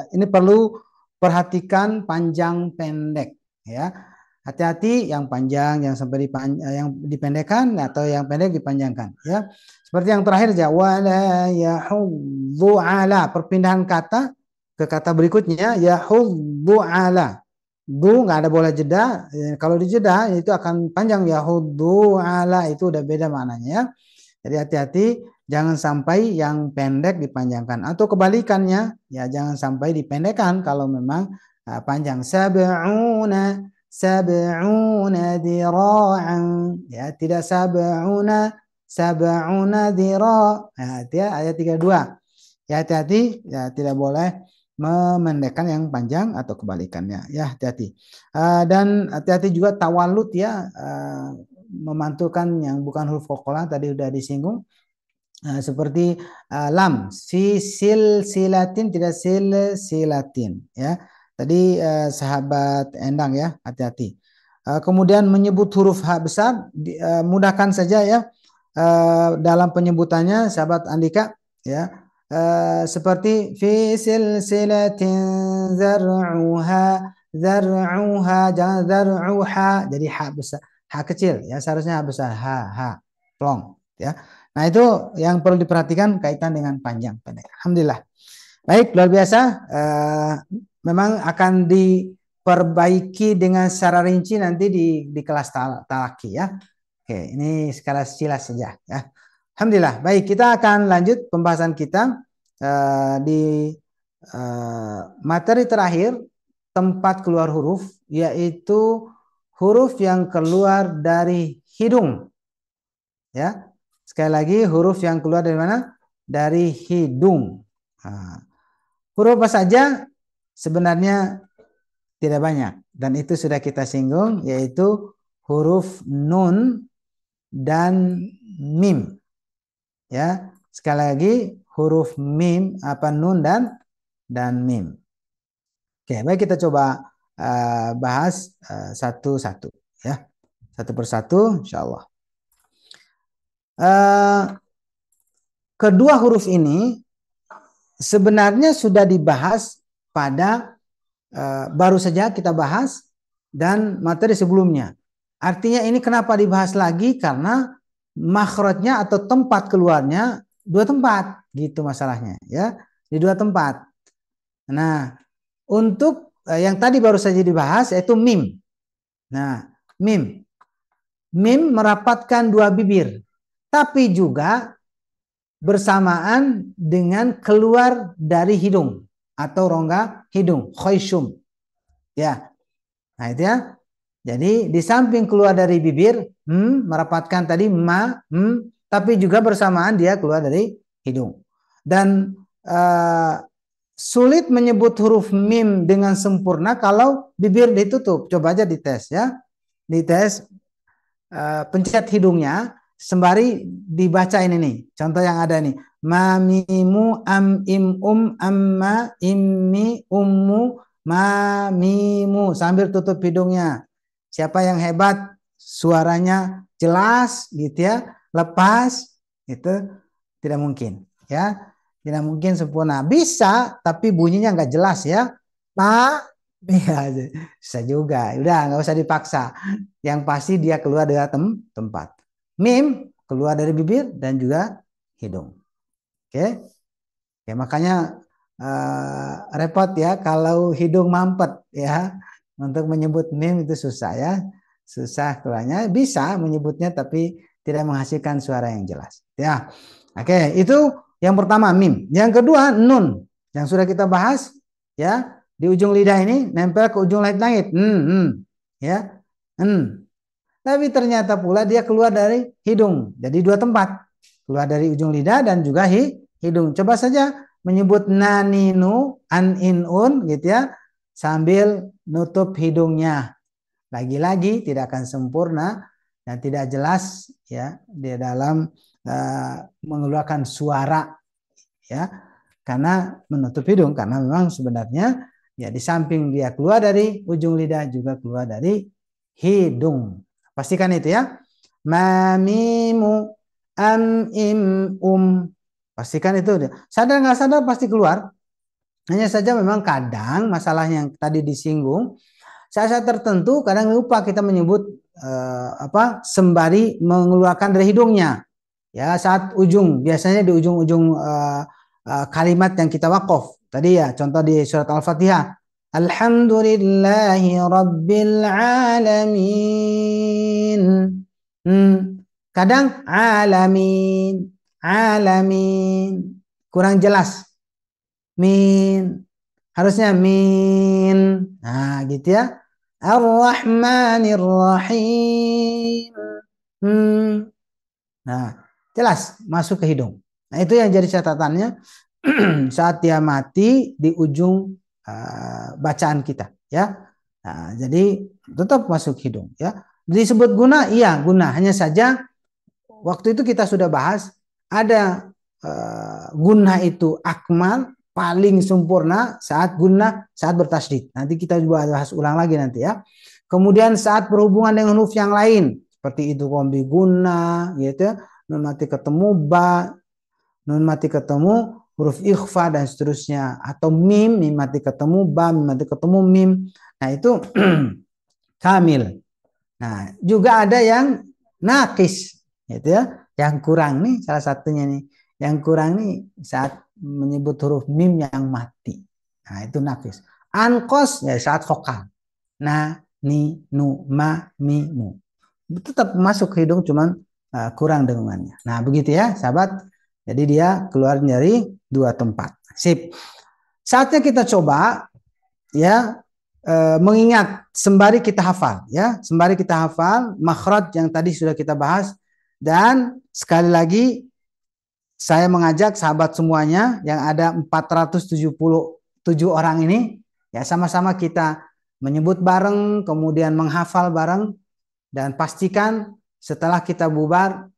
Ini perlu perhatikan panjang pendek ya. Hati-hati yang panjang, yang sampai yang dipendekkan atau yang pendek dipanjangkan ya. Seperti yang terakhir ya, wala yahuddu ala, perpindahan kata ke kata berikutnya, yahuddu ala. Du nggak ada boleh jeda. Kalau dijeda itu akan panjang, yahuddu ala itu udah beda maknanya ya. Jadi hati-hati jangan sampai yang pendek dipanjangkan, atau kebalikannya ya, jangan sampai dipendekkan kalau memang panjang. Sab'una dira'an ya, tidak sab'una dira'. Nah, itu ya, ayat 32 ya, hati-hati ya, tidak boleh memendekkan yang panjang atau kebalikannya. Ya, hati-hati. Dan hati-hati juga tawalud ya, memantulkan yang bukan huruf qalqalah tadi udah disinggung. Seperti lam, si silsilatin tidak silsilatin ya. Tadi sahabat Endang ya, hati-hati. Kemudian menyebut huruf H besar, mudahkan saja ya dalam penyebutannya sahabat Andika ya. Seperti fi silsilatin zar'uha jangan zar'uha jadi H besar, H kecil ya, seharusnya H besar, H plong ya. Nah, itu yang perlu diperhatikan kaitan dengan panjang pendek. Alhamdulillah. Baik, luar biasa. Memang akan diperbaiki dengan secara rinci nanti di kelas talaki ya. Oke, ini skala silas saja ya. Alhamdulillah. Baik, kita akan lanjut pembahasan kita di materi terakhir, tempat keluar huruf, yaitu huruf yang keluar dari hidung. Ya. Sekali lagi, huruf yang keluar dari mana? Dari hidung. Nah, huruf apa saja? Sebenarnya tidak banyak. Dan itu sudah kita singgung, yaitu huruf nun dan mim. Ya, sekali lagi, huruf mim, nun dan mim. Oke, baik, kita coba bahas satu-satu. Ya, satu persatu, insya Allah. Kedua huruf ini sebenarnya sudah dibahas pada baru saja kita bahas dan materi sebelumnya. Artinya ini kenapa dibahas lagi? Karena makhrajnya atau tempat keluarnya dua tempat, gitu masalahnya ya, di dua tempat. Nah, untuk yang tadi baru saja dibahas yaitu mim. Nah, mim merapatkan dua bibir, tapi juga bersamaan dengan keluar dari hidung atau rongga hidung, khayshum. Ya. Nah, itu ya. Jadi di samping keluar dari bibir, merapatkan tadi tapi juga bersamaan dia keluar dari hidung. Dan sulit menyebut huruf mim dengan sempurna kalau bibir ditutup. Coba aja dites ya. Dites pencet hidungnya sembari dibaca ini nih. Contoh yang ada nih. Mamimu am im amma immi ummu mamimu sambil tutup hidungnya. Siapa yang hebat suaranya jelas gitu ya, lepas itu tidak mungkin ya. Tidak mungkin sempurna. Bisa tapi bunyinya nggak jelas ya. Ya, bisa juga. Udah nggak usah dipaksa. Yang pasti dia keluar dari tempat. Mim keluar dari bibir dan juga hidung. Oke. Ya, makanya repot ya kalau hidung mampet ya. Untuk menyebut mim itu susah ya. Susah keluarnya. Bisa menyebutnya tapi tidak menghasilkan suara yang jelas. Ya. Oke, itu yang pertama mim. Yang kedua nun. Yang sudah kita bahas ya. Di ujung lidah ini nempel ke ujung langit. Ya. Tapi ternyata pula dia keluar dari hidung. Jadi dua tempat. Keluar dari ujung lidah dan juga hidung. Coba saja menyebut naninu, an-in-un gitu ya. Sambil nutup hidungnya. Lagi-lagi tidak akan sempurna dan tidak jelas ya di dalam mengeluarkan suara ya. Karena menutup hidung. Karena memang sebenarnya ya di samping dia keluar dari ujung lidah juga keluar dari hidung. Pastikan itu ya. Mamimu am im pastikan itu. Sadar nggak sadar pasti keluar. Hanya saja memang kadang masalah yang tadi disinggung saat-saat tertentu kadang lupa kita menyebut sembari mengeluarkan dari hidungnya. Ya saat ujung biasanya di ujung-ujung kalimat yang kita wakaf. Tadi ya, contoh di surat Al-Fatihah. Alhamdulillahi Rabbil Alamin. Kadang alamin. Kurang jelas. Min. Harusnya min. Nah, gitu ya. Ar-Rahmanir Rahim. Nah, jelas masuk ke hidung. Nah, itu yang jadi catatannya. saat dia mati di ujung bacaan kita, ya. Nah, jadi tetap masuk hidung, ya. Disebut guna, iya guna. Hanya saja waktu itu kita sudah bahas ada guna itu akmal paling sempurna saat guna saat bertasydid. Nanti kita bahas ulang lagi nanti, ya. Kemudian saat berhubungan dengan huruf yang lain seperti itu kombi guna, gitu. Nun mati ketemu ba, nun mati ketemu huruf ikhfa dan seterusnya, atau mim mati ketemu ba, mim mati ketemu mim. Nah, itu kamil. Nah, juga ada yang nakis, gitu ya. Yang kurang nih salah satunya nih. Yang kurang nih saat menyebut huruf mim yang mati. Nah, itu nakis. Ankos ya saat vokal. Na, ni, nu, ma, mi, mu. Tetap masuk ke hidung, cuman kurang dengungannya. Nah, begitu ya, sahabat. Jadi dia keluar dari dua tempat. Sip. Saatnya kita coba, ya, mengingat sembari kita hafal, ya, sembari kita hafal makhraj yang tadi sudah kita bahas. Dan sekali lagi saya mengajak sahabat semuanya yang ada 477 orang ini, ya, sama-sama kita menyebut bareng, kemudian menghafal bareng, dan pastikan setelah kita bubar,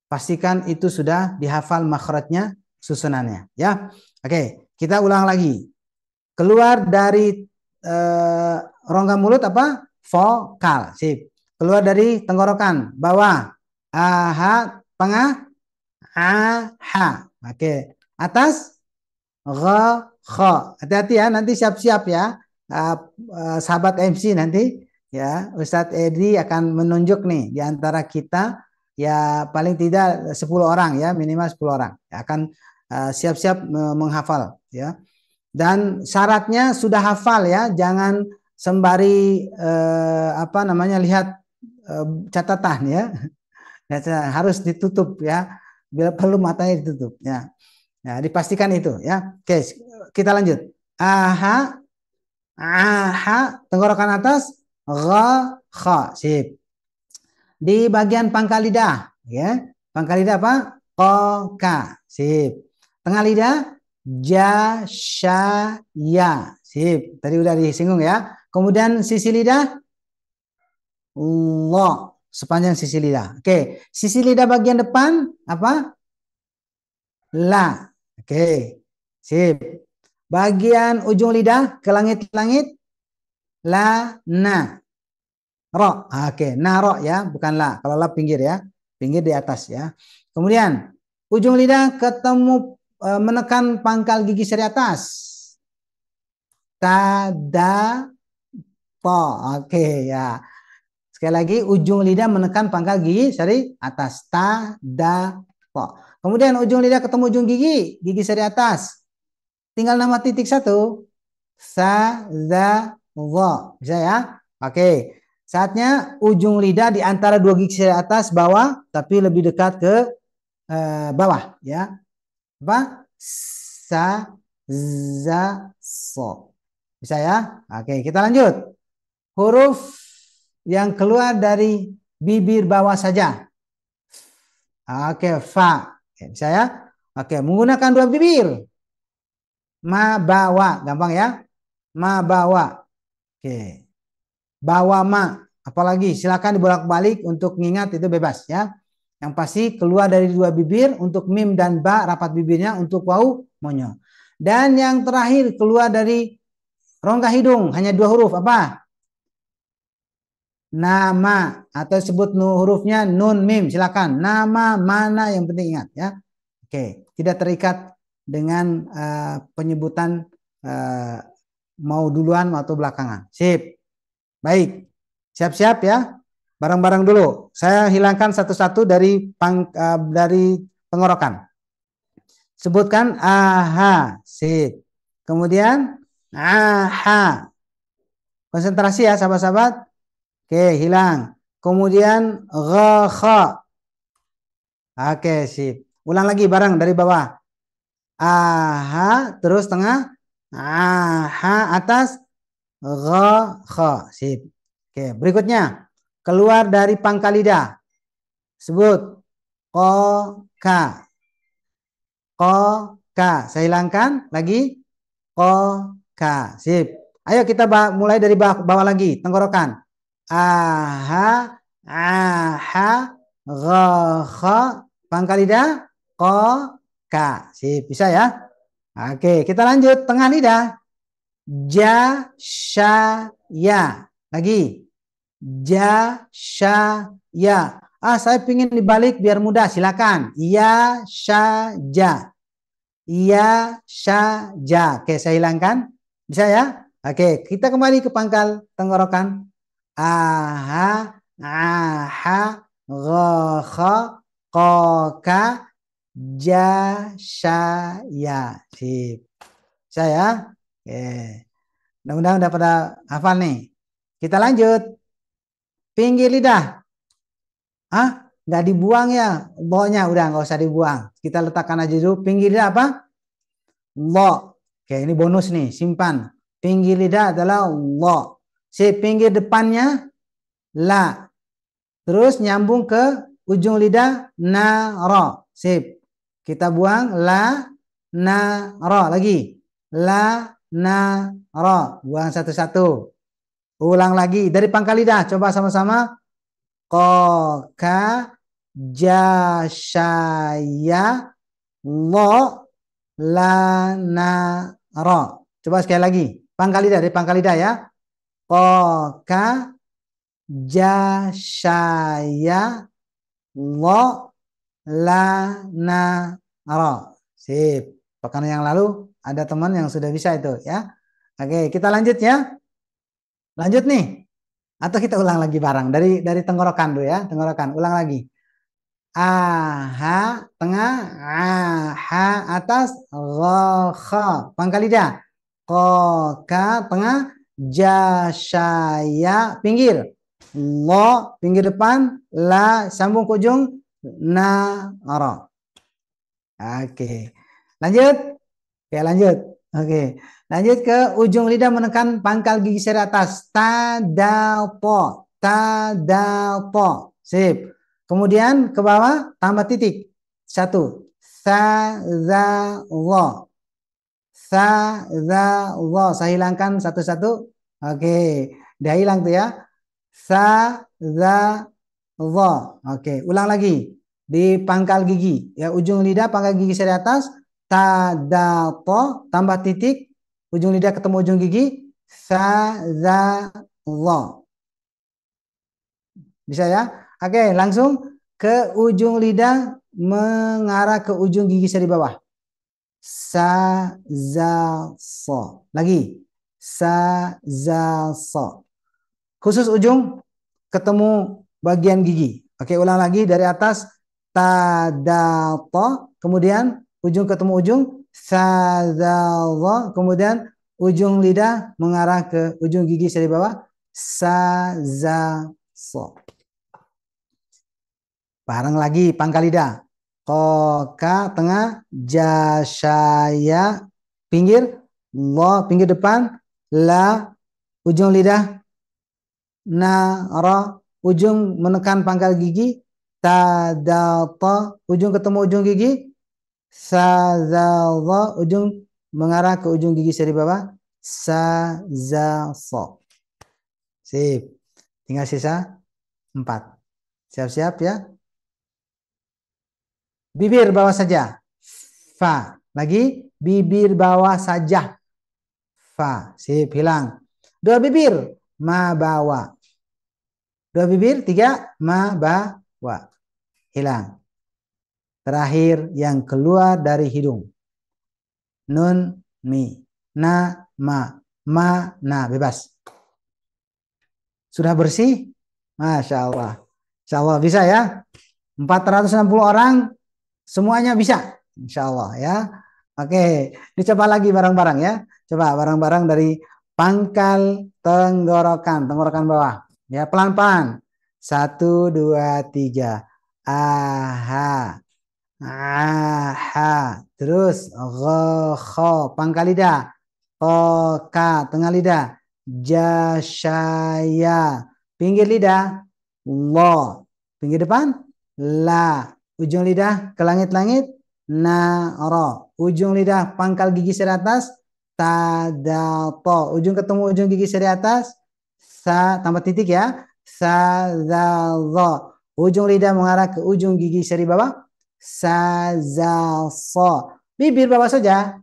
pastikan itu sudah dihafal makhrajnya, susunannya, ya. Oke, kita ulang lagi. Keluar dari rongga mulut apa? Vokal. Sip. Keluar dari tenggorokan, bawah. Aha, tengah. Aha. Oke. Atas. Gha, kha. Hati-hati ya, nanti siap-siap ya. Sahabat MC nanti, ya, Ustadz Edi akan menunjuk nih di antara kita, ya, paling tidak 10 orang, ya, minimal 10 orang. Ya, akan siap-siap menghafal, ya. Dan syaratnya sudah hafal, ya, jangan sembari lihat catatan, ya. Harus ditutup, ya, bila perlu matanya ditutup, ya. Nah, dipastikan itu, ya. Oke, kita lanjut. Aha, aha, tenggorokan atas, gha, kha, sip. Di bagian pangkal lidah, ya, pangkal lidah apa? Ka, sip. Tengah lidah, ja, sha, ya, sip. Tadi udah disinggung, ya. Kemudian sisi lidah, lo, sepanjang sisi lidah. Oke, sisi lidah bagian depan apa? La. Oke, sip. Bagian ujung lidah ke langit-langit, la, na. Ro. Oke, naro, ya, bukan la. Kalau la pinggir, ya. Pinggir di atas, ya. Kemudian ujung lidah ketemu menekan pangkal gigi seri atas. Ta, da, to. Oke, ya. Sekali lagi ujung lidah menekan pangkal gigi seri atas. Ta, da, to. Kemudian ujung lidah ketemu ujung gigi seri atas. Tinggal nama titik satu. Sa, za, wo. Bisa, ya? Oke. Saatnya ujung lidah di antara dua gigi seri atas bawah, tapi lebih dekat ke bawah, ya. Apa? Sa, za, so. Bisa, ya? Oke, kita lanjut. Huruf yang keluar dari bibir bawah saja. Oke, fa. Oke, bisa, ya? Oke, menggunakan dua bibir. Ma, bawa, gampang, ya. Ma, bawa. Oke. Bawa ma, apalagi silakan dibolak-balik untuk mengingat, itu bebas, ya. Yang pasti keluar dari dua bibir, untuk mim dan ba rapat bibirnya, untuk wau monyo. Dan yang terakhir keluar dari rongga hidung hanya dua huruf, apa? Nama, atau sebut hurufnya nun mim, silakan. Nama, mana, yang penting ingat, ya. Oke, tidak terikat dengan penyebutan mau duluan atau belakangan. Sip. Baik, siap-siap, ya. Bareng-bareng dulu. Saya hilangkan satu-satu dari tenggorokan. Sebutkan aha, sip. Kemudian aha. Konsentrasi, ya, sahabat-sahabat. Oke, hilang. Kemudian gha, kha. Oke, sip. Ulang lagi bareng dari bawah. Aha, terus tengah. Aha, atas. Gha, kha. Sip. Oke, berikutnya. Keluar dari pangkal lidah. Sebut. Ko, ka. Ko, ka. Saya hilangkan lagi. Ko, ka. Sip. Ayo kita mulai dari bawah lagi. Tenggorokan. Aha, aha, gha, kha. Pangkal lidah. Ko, ka. Sip. Bisa ya? Oke, kita lanjut. Tengah lidah. Ja, sha, ya. Lagi. Ja, sha, ya. Saya pingin dibalik biar mudah. Silakan. Ya, sha, ja. Ya, sha, ja. Oke, saya hilangkan. Bisa ya? Oke, kita kembali ke pangkal tenggorokan. Aha, aha, gha, kha, ko, ka, ja, sha, ya. Sip. Bisa ya? Oke. Mudah-mudahan udah pada hafal nih. Kita lanjut. Pinggir lidah. Nggak dibuang ya. Lo-nya udah nggak usah dibuang. Kita letakkan aja dulu. Pinggir lidah apa? Lo. Oke, ini bonus nih. Simpan. Pinggir lidah adalah lo. Pinggir depannya la. Terus nyambung ke ujung lidah na, ro. Sip. Kita buang la, na, ro. Lagi. La, na, ro. Buang satu-satu. Ulang lagi dari pangkal lidah. Coba sama-sama. Ko, ka, ja, sha, ya, lo, la, na, ro. Coba sekali lagi. Pangkal lidah dari pangkal lidah ya. Ko, ka, ja, sha, ya, lo, la, na, ro. Sip. Pekan yang lalu ada teman yang sudah bisa itu ya. Oke, kita lanjut ya. Lanjut nih. Atau kita ulang lagi bareng dari tenggorokan dulu ya. Tenggorokan. Ulang lagi. Aha, tengah. Aha, atas. Gha, kha. Pangkal lidah. Ko, ka, tengah. Ja, sha, ya, pinggir. Lo, pinggir depan. La, sambung ke ujung. Na, ro. Oke. Lanjut. Oke, lanjut. Oke. Lanjut ke ujung lidah menekan pangkal gigi seri atas. Tadapo. Tadapo. Sip. Kemudian ke bawah tambah titik. 1. Sa, za, lo. Sa, za, lo. Saya hilangkan satu-satu. Oke. Dia hilang tuh ya. Sa, za, lo. Oke. Ulang lagi. Di pangkal gigi. Ya, ujung lidah pangkal gigi seri atas. Tadapo. Tambah titik. Ujung lidah ketemu ujung gigi. Sa, za, lo. Bisa ya? Oke, langsung ke ujung lidah mengarah ke ujung gigi seri bawah. Sa, za, so. Lagi. Sa, za, so. Khusus ujung ketemu bagian gigi. Oke, ulang lagi dari atas. Tadapo. Kemudian ujung ketemu ujung. Sa, za, lo. Kemudian ujung lidah mengarah ke ujung gigi seri bawah. Sa, za, so. Bareng lagi pangkal lidah. Ko, ka, tengah. Ja, sha, ya, pinggir. Lo, pinggir depan. La, ujung lidah. Na, ro, ujung menekan pangkal gigi. Ta, da, to, ujung ketemu ujung gigi. Sa, za, lo, ujung mengarah ke ujung gigi seri bawah. Sa, za, so. Sip. Tinggal sisa 4. Siap-siap ya. Bibir bawah saja. Fa. Lagi. Bibir bawah saja. Fa. Sip. Hilang. 2 bibir. Ma, bawah. 2 bibir. 3. Ma, bawah. Hilang. Terakhir yang keluar dari hidung. Nun, mi. Na, ma. Ma, na. Bebas. Sudah bersih? Masya Allah. Insya Allah bisa ya. 460 orang. Semuanya bisa, insya Allah ya. Oke, dicoba lagi bareng-bareng ya. Coba bareng-bareng dari pangkal tenggorokan bawah. Ya, pelan-pelan. 1, 2, 3. Aha, aha. Terus gho, kho, pangkal lidah. Ko, ka, tengah lidah. Ja, sha, ya. Pinggir lidah. Lo. Pinggir depan. La. Ujung lidah ke langit-langit. naro. Ujung lidah pangkal gigi seri atas, tadato. Ujung ketemu ujung gigi seri atas, sa tambah titik ya, sadalzo. Ujung lidah mengarah ke ujung gigi seri bawah, sazalso. Bibir bawah saja,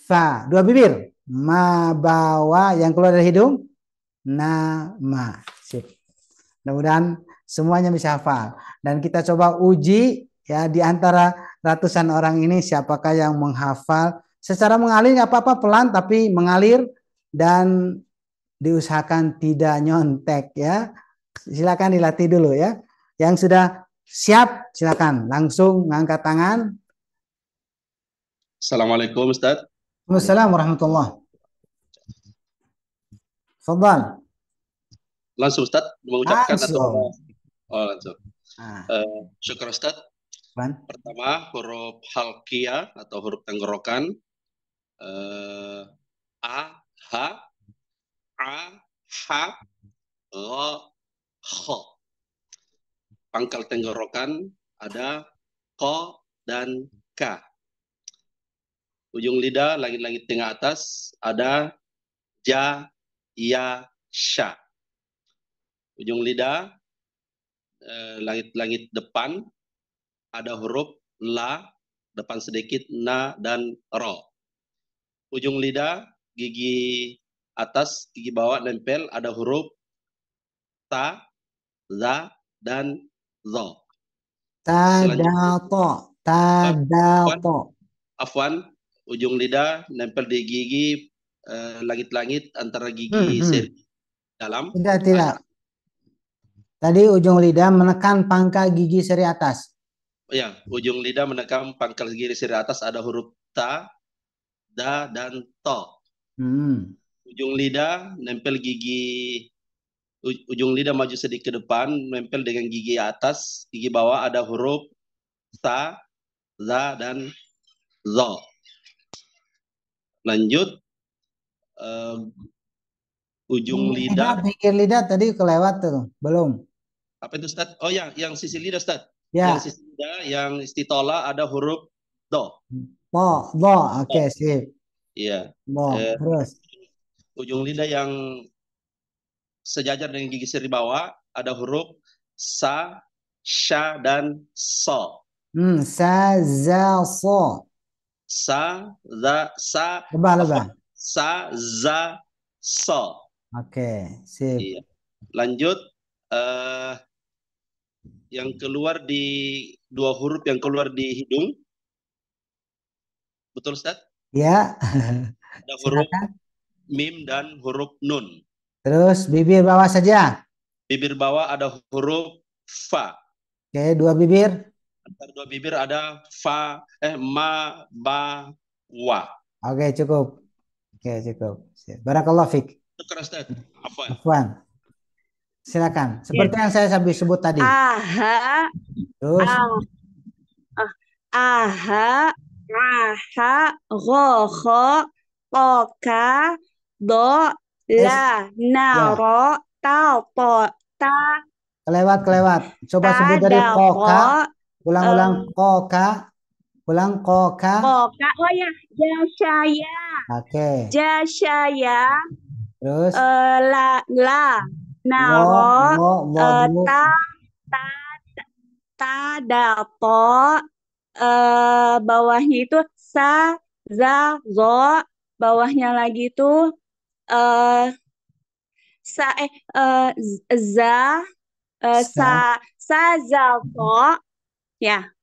fa. Dua bibir, ma bawah yang keluar dari hidung, nama. Sip. Mudah-mudahan semuanya bisa hafal. Dan kita coba uji ya di antara ratusan orang ini siapakah yang menghafal secara mengalir, nggak apa-apa, pelan tapi mengalir, dan diusahakan tidak nyontek ya. Silakan dilatih dulu ya. Yang sudah siap silakan langsung ngangkat tangan. Assalamualaikum Ustaz. Wassalamualaikum warahmatullahi. Fadhal. Langsung Ustaz mengucapkan Langsung. atau langsung. Nah, Syukur Ustaz. Ban. Pertama huruf halqiyah atau huruf tenggorokan, a, ha, a, ha, gha, kha. Pangkal tenggorokan ada ko dan ka. Ujung lidah langit-langit tengah atas ada ja, ya, sya. Ujung lidah langit-langit depan ada huruf la, depan sedikit na dan ro. Ujung lidah gigi atas, gigi bawah nempel ada huruf ta, za dan zo. Tadato. Tadato. Afwan, ujung lidah nempel di gigi langit-langit antara gigi seri dalam. Tidak. Tadi ujung lidah menekan pangkal gigi seri atas. Ya, ujung lidah menekan pangkal gigi seri atas ada huruf ta, da dan to. Ujung lidah nempel gigi, ujung lidah maju sedikit ke depan, nempel dengan gigi atas, gigi bawah ada huruf sa, za dan zo. Lanjut, ujung lidah. Pinggir lidah tadi kelewat tuh, belum. Apa itu Ustaz? Oh ya, yang sisi lidah Ustaz. Ya. Yang sisi lidah, yang istitola ada huruf do. Do, oke, sip. Iya. Terus. Ujung lidah yang sejajar dengan gigi seri bawah ada huruf sa, sha dan so. Sa, za, so. Sa, za, sa. Lebah. Sa, za, so. Oke, sip. Iya. Lanjut, yang keluar di dua huruf yang keluar di hidung, betul Ustaz? Ya. Ada huruf mim dan huruf nun. Terus bibir bawah saja. Bibir bawah ada huruf fa. Oke, dua bibir. Antara dua bibir ada fa, ma, ba, wa. Oke, cukup. Oke, cukup. Barakallahu fiik. Syukur Ustaz. Afwan. Silakan. Seperti yang saya sebut tadi. Aha. Terus. Aha. Aha. Gho. Toka. Do. La. Naro. Tau. To. Ta. Kelewat. Coba sebut dari koka. Ulang-ulang koka. Ulang koka. Koka. Oh ya. Jasaya. Oke. Jasaya. Terus. La. Naro. Dapo. Bawahnya itu sa, za, zo. Bawahnya lagi itu za, za, so. Ya.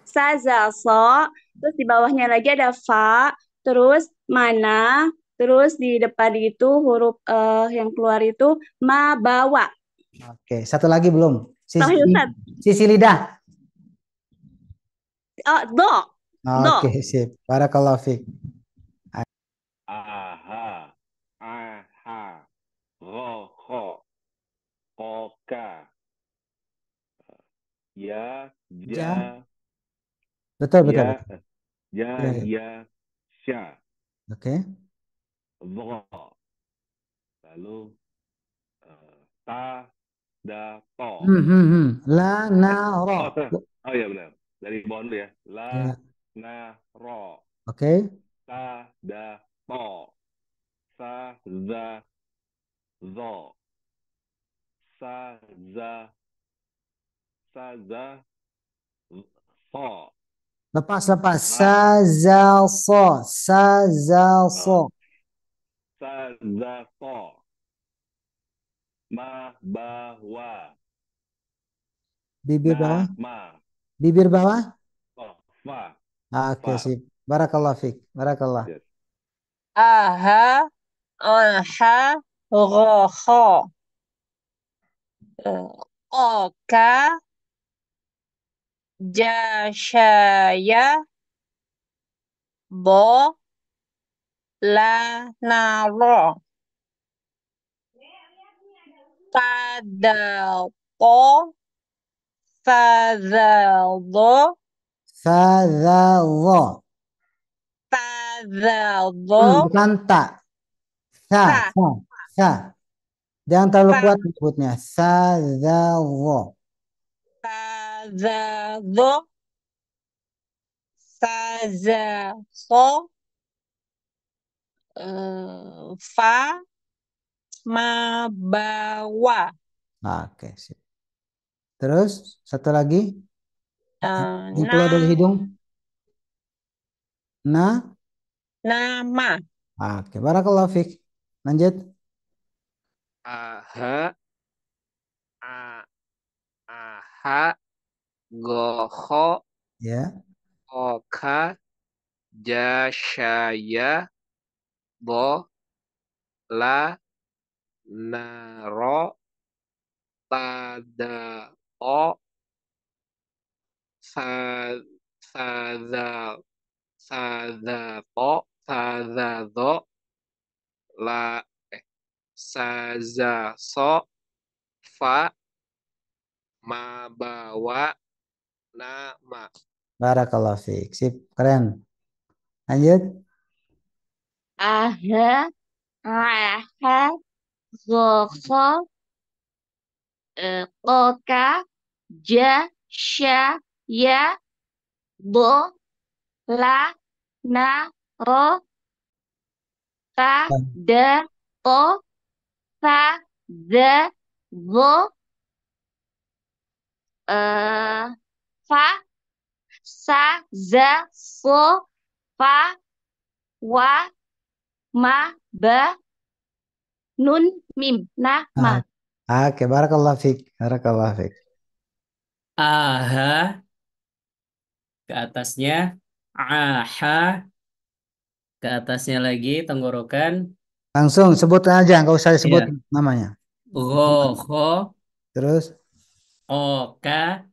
Sa, za, so. Terus di bawahnya lagi ada fa. Terus mana. Terus di depan itu huruf yang keluar itu ma, bawa. Oke, satu lagi belum. Sisi lidah. Do. Oke, sip. Barakallahu fiik. Aha. Gho. Koka. Ya. Betul. Ya. Sya. Oke. Dho. Lalu ta, da, to. La, na, ro. Oh iya benar. Dari bawah dulu ya. La, na, ro. Oke. Sa, da, to. Sa, za, zo. Sa, za, so. Lepas. Sa, za, so. Sa, za, so. Sa, za, so. Ma, ba, wa. Bibir bawah. Ma. Bibir bawah. Oh, fa. Oke, sip. Barakallah fik. Barakallah. Yes. Aha, alha, roho. Oka, jashaya, bo, la, naro. Fadalko, fadaldo, Fadhallah. fadaldo, Bukan tak. Sa. fa, Sa. Jangan terlalu fa, kuat sebutnya. Fadhallah. fadaldo, fazaso, fa, mabawa. Oke, sip. Terus satu lagi. Yang keluar dari hidung. Nama. Oke, barakallah fik. Lanjut. Aha, aha, goho, Ya. oka, jashaya, bo, la, naro, tada, o, fa, fada, fadado, la, saza, so, fa, mabawa, nama. Barakallah fik. Sip, keren. Lanjut. Aha, aha, gofo, koka, ja, sya, ya, bo, la, na, ro, ta, da, to, sa, da, zo, fa, sa, za, so, fa, wa, ma, ba, nun, mim, nama. Oke, barakallah fik. Barakallah fik. Aha ke atasnya, aha ke atasnya lagi tenggorokan. Langsung sebut aja, nggak usah disebut Iya. namanya. Roho, Terus. oka,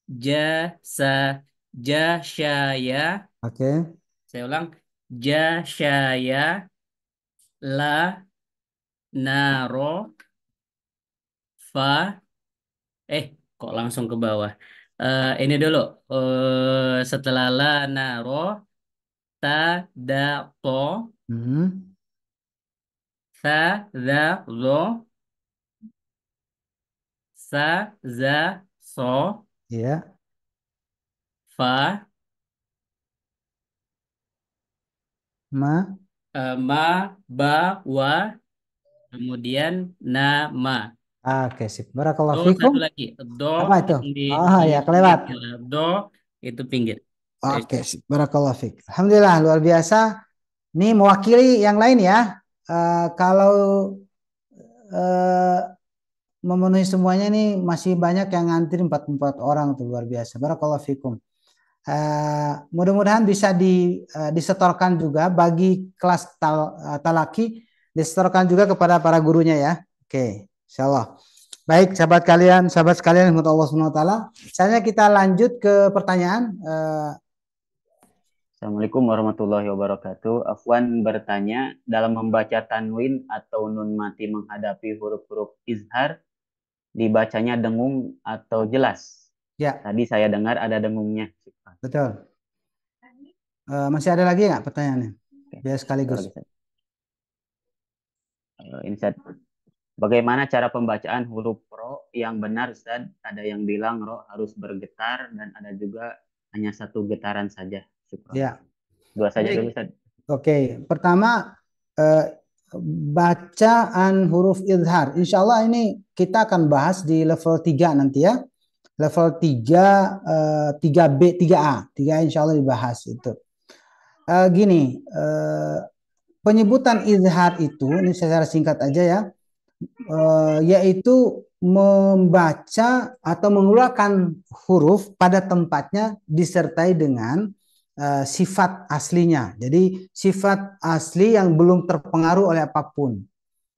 jasa, jasyaya. Oke. Saya ulang, jasyaya, la, naro, fa, kok langsung ke bawah. Ini dulu, setelah la, naro, ta, da, to, sa, za, zo, sa, za, so, Iya. fa, ma, ba, wa, kemudian nama. Oke, sip. Barakallah Do fikum. satu lagi, do Apa itu? yang di Oh ya, kelewat. pinggir. Do itu pinggir. Oke, sip. Barakallah fik. Alhamdulillah, luar biasa. Ini mewakili yang lain ya. Kalau memenuhi semuanya nih masih banyak yang ngantri 44 orang tuh, luar biasa. Barakallah fikum. Mudah-mudahan bisa disetorkan juga bagi kelas talaki, disetorkan juga kepada para gurunya ya. Oke, insyaallah. Baik, sahabat sekalian yang Allah Subhanahu wa taala. Selanjutnya kita lanjut ke pertanyaan. Assalamualaikum warahmatullahi wabarakatuh. Afwan bertanya, dalam membaca tanwin atau nun mati menghadapi huruf-huruf izhar, dibacanya dengung atau jelas? Ya. Tadi saya dengar ada dengungnya. Betul. Masih ada lagi nggak pertanyaannya? Biar sekaligus. Ustaz, bagaimana cara pembacaan huruf ro yang benar, Ustaz? Ada yang bilang ro harus bergetar dan ada juga hanya satu getaran saja. Syukron. Ya. Dua saja Baik. dulu, Ustaz. Oke, pertama bacaan huruf izhar. Insya Allah ini kita akan bahas di level 3 nanti ya. Level 3, 3B, 3A. 3A insya Allah dibahas itu. Gini, penyebutan izhar itu, ini secara singkat aja ya, yaitu membaca atau mengeluarkan huruf pada tempatnya disertai dengan sifat aslinya. Jadi sifat asli yang belum terpengaruh oleh apapun.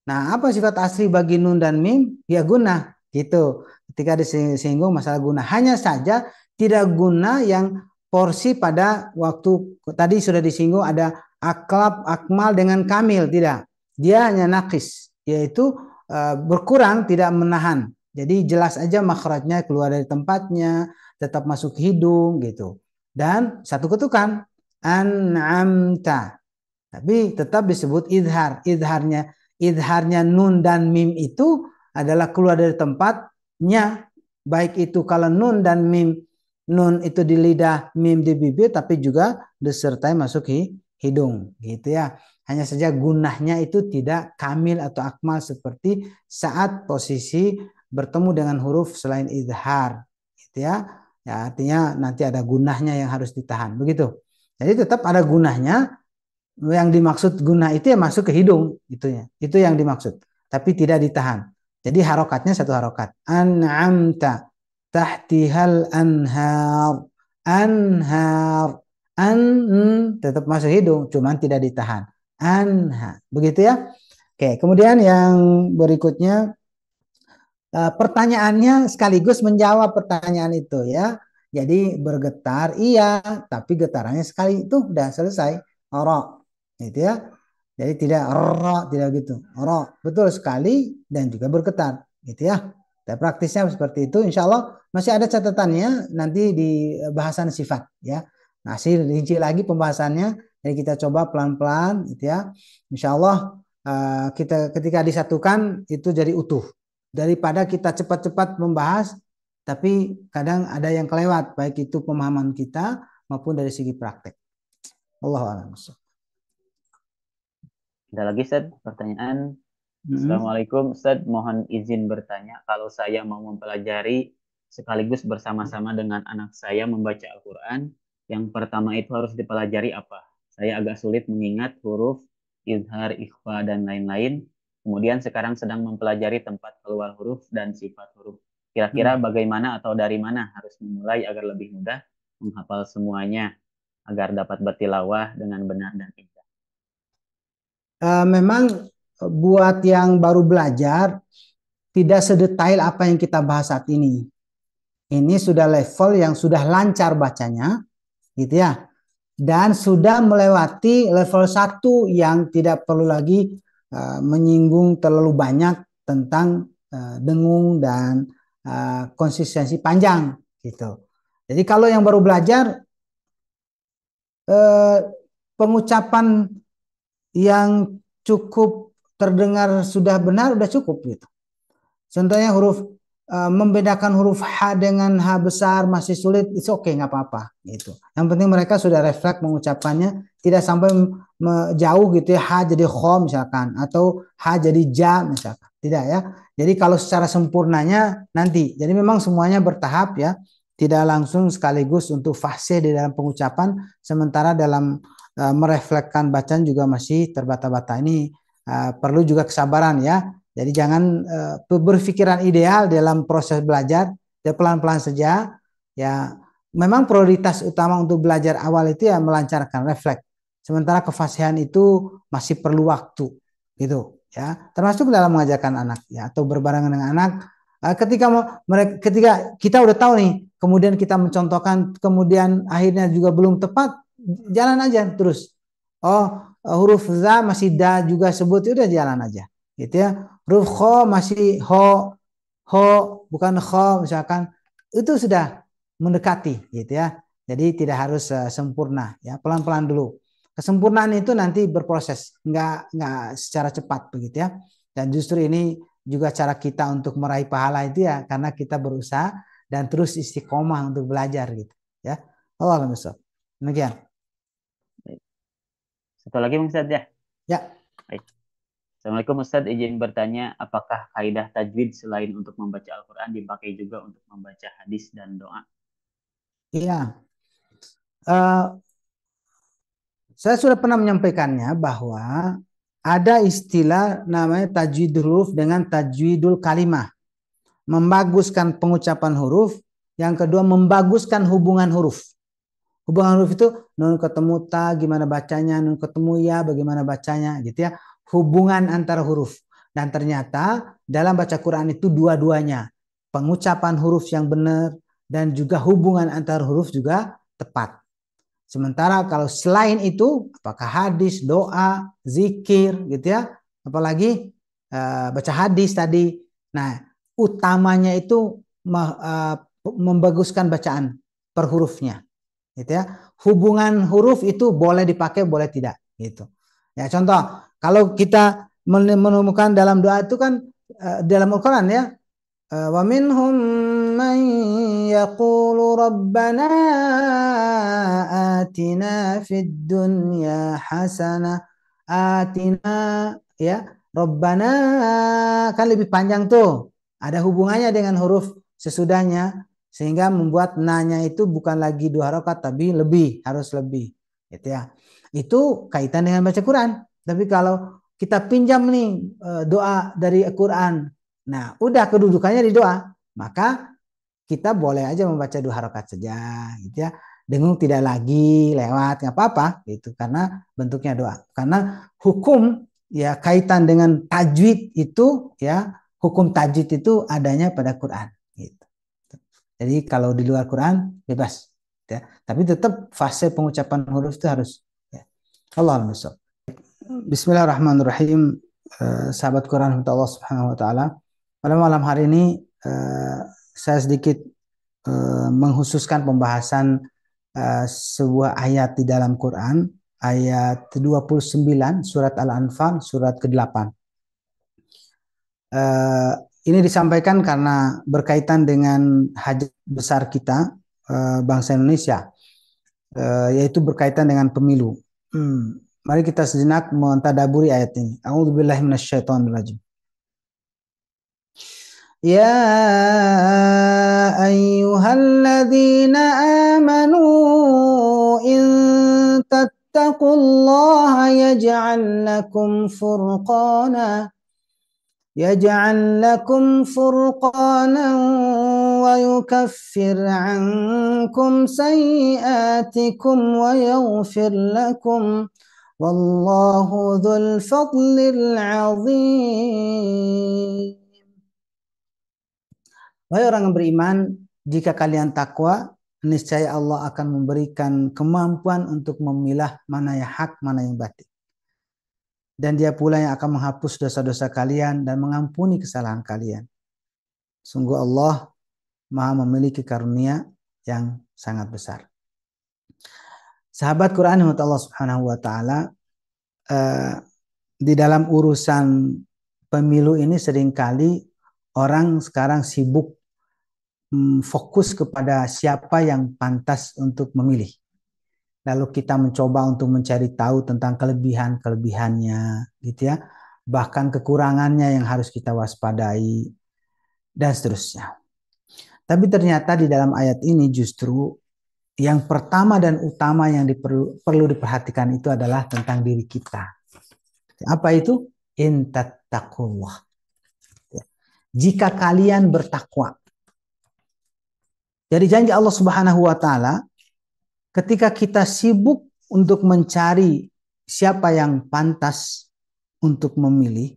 Nah, apa sifat asli bagi nun dan mim? Ya guna, gitu. Ketika disinggung masalah guna, hanya saja tidak guna yang porsi pada waktu tadi sudah disinggung ada aklab, akmal dengan kamil, tidak. Dia hanya nakis, yaitu berkurang, tidak menahan. Jadi jelas aja makhrajnya keluar dari tempatnya, tetap masuk ke hidung gitu. Dan satu ketukan an'amta. Tapi tetap disebut idhar. Idharnya nun dan mim itu adalah keluar dari tempatnya. Baik itu kalau nun dan mim, nun itu di lidah, mim di bibir, tapi juga disertai masuk hidung gitu ya. Hanya saja gunahnya itu tidak kamil atau akmal seperti saat posisi bertemu dengan huruf selain idhar gitu ya. Ya, artinya nanti ada gunahnya yang harus ditahan begitu. Jadi tetap ada gunahnya, yang dimaksud gunah itu ya masuk ke hidung itunya. Itu yang dimaksud, tapi tidak ditahan. Jadi harokatnya satu harokat. An'amta tahtihal anhar. Anhar. An tetap masuk hidung, cuman tidak ditahan. Anha. Begitu ya. Oke, kemudian yang berikutnya pertanyaannya sekaligus menjawab pertanyaan itu ya. Jadi bergetar iya, tapi getarannya sekali itu udah selesai. Oro, gitu ya. Jadi tidak ro, tidak gitu. Oro, betul sekali dan juga bergetar, gitu ya. Dan praktisnya seperti itu. Insya Allah masih ada catatannya nanti di bahasan sifat ya. Masih rinci lagi pembahasannya. Jadi kita coba pelan-pelan, gitu ya. Insya Allah kita ketika disatukan itu jadi utuh. Daripada kita cepat-cepat membahas, tapi kadang ada yang kelewat, baik itu pemahaman kita maupun dari segi praktek. Allahu a'lam. Ada lagi, Ustaz, pertanyaan. Assalamualaikum, Ustaz. Mohon izin bertanya, kalau saya mau mempelajari sekaligus bersama-sama dengan anak saya membaca Al-Quran, yang pertama itu harus dipelajari apa? Saya agak sulit mengingat huruf, izhar, ikhfa, dan lain-lain. Kemudian sekarang sedang mempelajari tempat keluar huruf dan sifat huruf. Kira-kira bagaimana atau dari mana harus memulai agar lebih mudah menghafal semuanya, agar dapat bertilawah dengan benar dan indah? Memang buat yang baru belajar, tidak sedetail apa yang kita bahas saat ini. Ini sudah level yang sudah lancar bacanya, gitu ya. Dan sudah melewati level 1 yang tidak perlu lagi menyinggung terlalu banyak tentang dengung dan konsistensi panjang gitu. Jadi kalau yang baru belajar pengucapan yang cukup terdengar sudah benar udah cukup gitu. Contohnya huruf membedakan huruf H dengan H besar masih sulit, it's okay, nggak apa-apa gitu. Yang penting mereka sudah refleks mengucapannya, tidak sampai jauh gitu ya, H jadi kho misalkan, atau H jadi ja misalkan, tidak ya. Jadi kalau secara sempurnanya nanti, jadi memang semuanya bertahap ya, tidak langsung sekaligus untuk fasih di dalam pengucapan, sementara dalam mereflekskan bacaan juga masih terbata-bata. Ini perlu juga kesabaran ya. Jadi jangan berpikiran ideal dalam proses belajar, ya pelan-pelan saja. Ya, memang prioritas utama untuk belajar awal itu ya melancarkan refleks. Sementara kefasihan itu masih perlu waktu, gitu ya. Termasuk dalam mengajarkan anak ya atau berbarengan dengan anak. Ketika kita udah tahu nih, kemudian kita mencontohkan, kemudian akhirnya juga belum tepat, jalan aja terus. Oh, huruf za masih da juga sebut, udah jalan aja, gitu ya. Huruf kho masih ho bukan kho misalkan, itu sudah mendekati gitu ya. Jadi tidak harus sempurna ya, pelan-pelan dulu. Kesempurnaan itu nanti berproses, nggak secara cepat begitu ya. Dan justru ini juga cara kita untuk meraih pahala itu ya, karena kita berusaha dan terus istiqomah untuk belajar gitu ya. Allah alam bisawab. Demikian. Baik. Satu lagi Bang Ustadz ya. Ya. Baik. Assalamualaikum Ustadz, izin bertanya, apakah kaidah tajwid selain untuk membaca Al-Quran dipakai juga untuk membaca hadis dan doa? Iya. Saya sudah pernah menyampaikannya bahwa ada istilah namanya tajwidul huruf dengan tajwidul kalimah. Membaguskan pengucapan huruf. Yang kedua, membaguskan hubungan huruf. Hubungan huruf itu nun ketemu ta, gimana bacanya, nun ketemu ya, bagaimana bacanya, gitu ya. Hubungan antara huruf. Dan ternyata dalam baca Quran itu dua-duanya. Pengucapan huruf yang benar dan juga hubungan antar huruf juga tepat. Sementara kalau selain itu, apakah hadis, doa, zikir, gitu ya, apalagi baca hadis tadi. Nah, utamanya itu membaguskan bacaan per hurufnya, gitu ya. Hubungan huruf itu boleh dipakai, boleh tidak, gitu. Ya, contoh, kalau kita menemukan dalam doa itu kan dalam Al-Quran ya, wa minhum man yaqulu rabbana atina fid dunya hasanah, atina ya, rabbana kan lebih panjang tuh, ada hubungannya dengan huruf sesudahnya sehingga membuat nanya itu bukan lagi 2 rakaat tapi lebih, harus lebih, gitu ya. Itu kaitan dengan baca Quran. Tapi kalau kita pinjam nih doa dari Al-Quran, nah udah kedudukannya di doa, maka kita boleh aja membaca 2 rakaat saja, gitu ya. Dengung tidak lagi lewat, nggak apa-apa, gitu, karena bentuknya doa. Karena hukum ya kaitan dengan tajwid itu ya, hukum tajwid itu adanya pada Quran, gitu. Jadi kalau di luar Quran bebas, ya. Tapi tetap fase pengucapan huruf itu harus. Ya. Allah al-Musab. Bismillahirrahmanirrahim. Sahabat Quran untuk Allah Subhanahu Wa Taala. Pada malam hari ini saya sedikit menghususkan pembahasan sebuah ayat di dalam Quran, ayat 29 surat Al-Anfal surat ke-8. Ini disampaikan karena berkaitan dengan hajat besar kita bangsa Indonesia, yaitu berkaitan dengan pemilu. Mari kita sejenak mentadaburi ayat ini. A'udzubillahi minasyaitonirrajim. Ya ayyuhalladzina amanu in tattaqullaha yaj'al lakum furqana wa yukaffir ankum sayyi'atikum wa yaghfir lakum wallahu dzul fadlil 'azim. Wahai orang yang beriman, jika kalian takwa, niscaya Allah akan memberikan kemampuan untuk memilah mana yang hak, mana yang batil. Dan Dia pula yang akan menghapus dosa-dosa kalian dan mengampuni kesalahan kalian. Sungguh Allah Maha memiliki karunia yang sangat besar. Sahabat Quran yang Allah Subhanahu Wa Taala, di dalam urusan pemilu ini seringkali orang sekarang sibuk fokus kepada siapa yang pantas untuk memilih. Lalu kita mencoba untuk mencari tahu tentang kelebihan-kelebihannya, gitu ya. Bahkan kekurangannya yang harus kita waspadai dan seterusnya. Tapi ternyata di dalam ayat ini justru yang pertama dan utama yang perlu diperhatikan itu adalah tentang diri kita. Apa itu? In tattaqullah. Jika kalian bertakwa. Jadi janji Allah Subhanahu wa Ta'ala, ketika kita sibuk untuk mencari siapa yang pantas untuk memilih,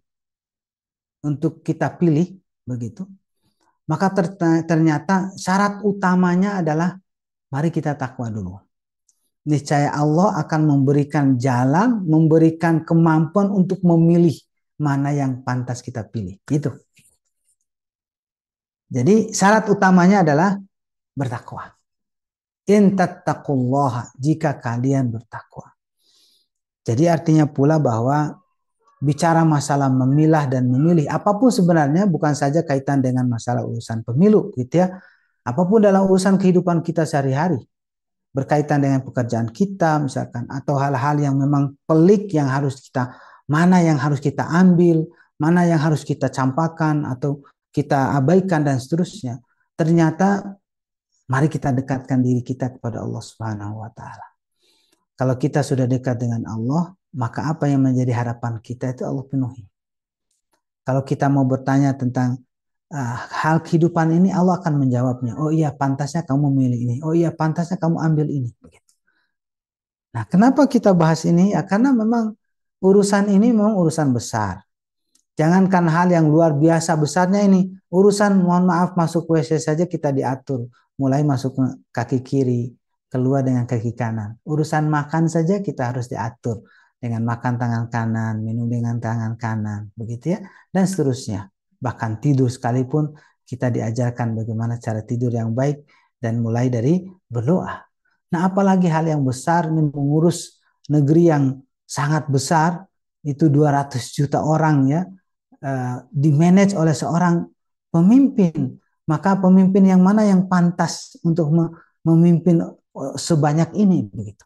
untuk kita pilih, begitu, maka ternyata syarat utamanya adalah mari kita takwa dulu. Niscaya Allah akan memberikan jalan, memberikan kemampuan untuk memilih mana yang pantas kita pilih. Gitu. Jadi syarat utamanya adalah bertakwa. In tattaqullaha, jika kalian bertakwa. Jadi artinya pula bahwa bicara masalah memilah dan memilih, apapun sebenarnya bukan saja kaitan dengan masalah urusan pemilu, gitu ya. Apapun dalam urusan kehidupan kita sehari-hari. berkaitan dengan pekerjaan kita misalkan, atau hal-hal yang memang pelik yang harus kita, mana yang harus kita ambil, mana yang harus kita campakkan atau kita abaikan dan seterusnya. Ternyata mari kita dekatkan diri kita kepada Allah Subhanahu wa taala. Kalau kita sudah dekat dengan Allah, maka apa yang menjadi harapan kita itu Allah penuhi. Kalau kita mau bertanya tentang hal kehidupan ini, Allah akan menjawabnya. Oh iya, pantasnya kamu memilih ini. Oh iya, pantasnya kamu ambil ini. Begitu. Nah, kenapa kita bahas ini? Ya, karena memang urusan ini memang urusan besar. Jangankan hal yang luar biasa besarnya ini, urusan mohon maaf masuk WC saja kita diatur. Mulai masuk kaki kiri, keluar dengan kaki kanan. Urusan makan saja kita harus diatur. Dengan makan tangan kanan, minum dengan tangan kanan, begitu ya, dan seterusnya. Bahkan tidur sekalipun kita diajarkan bagaimana cara tidur yang baik dan mulai dari berdoa. Nah, apalagi hal yang besar ini mengurus negeri yang sangat besar, itu 200 juta orang ya, dimanage oleh seorang pemimpin. Maka pemimpin yang mana yang pantas untuk memimpin sebanyak ini begitu.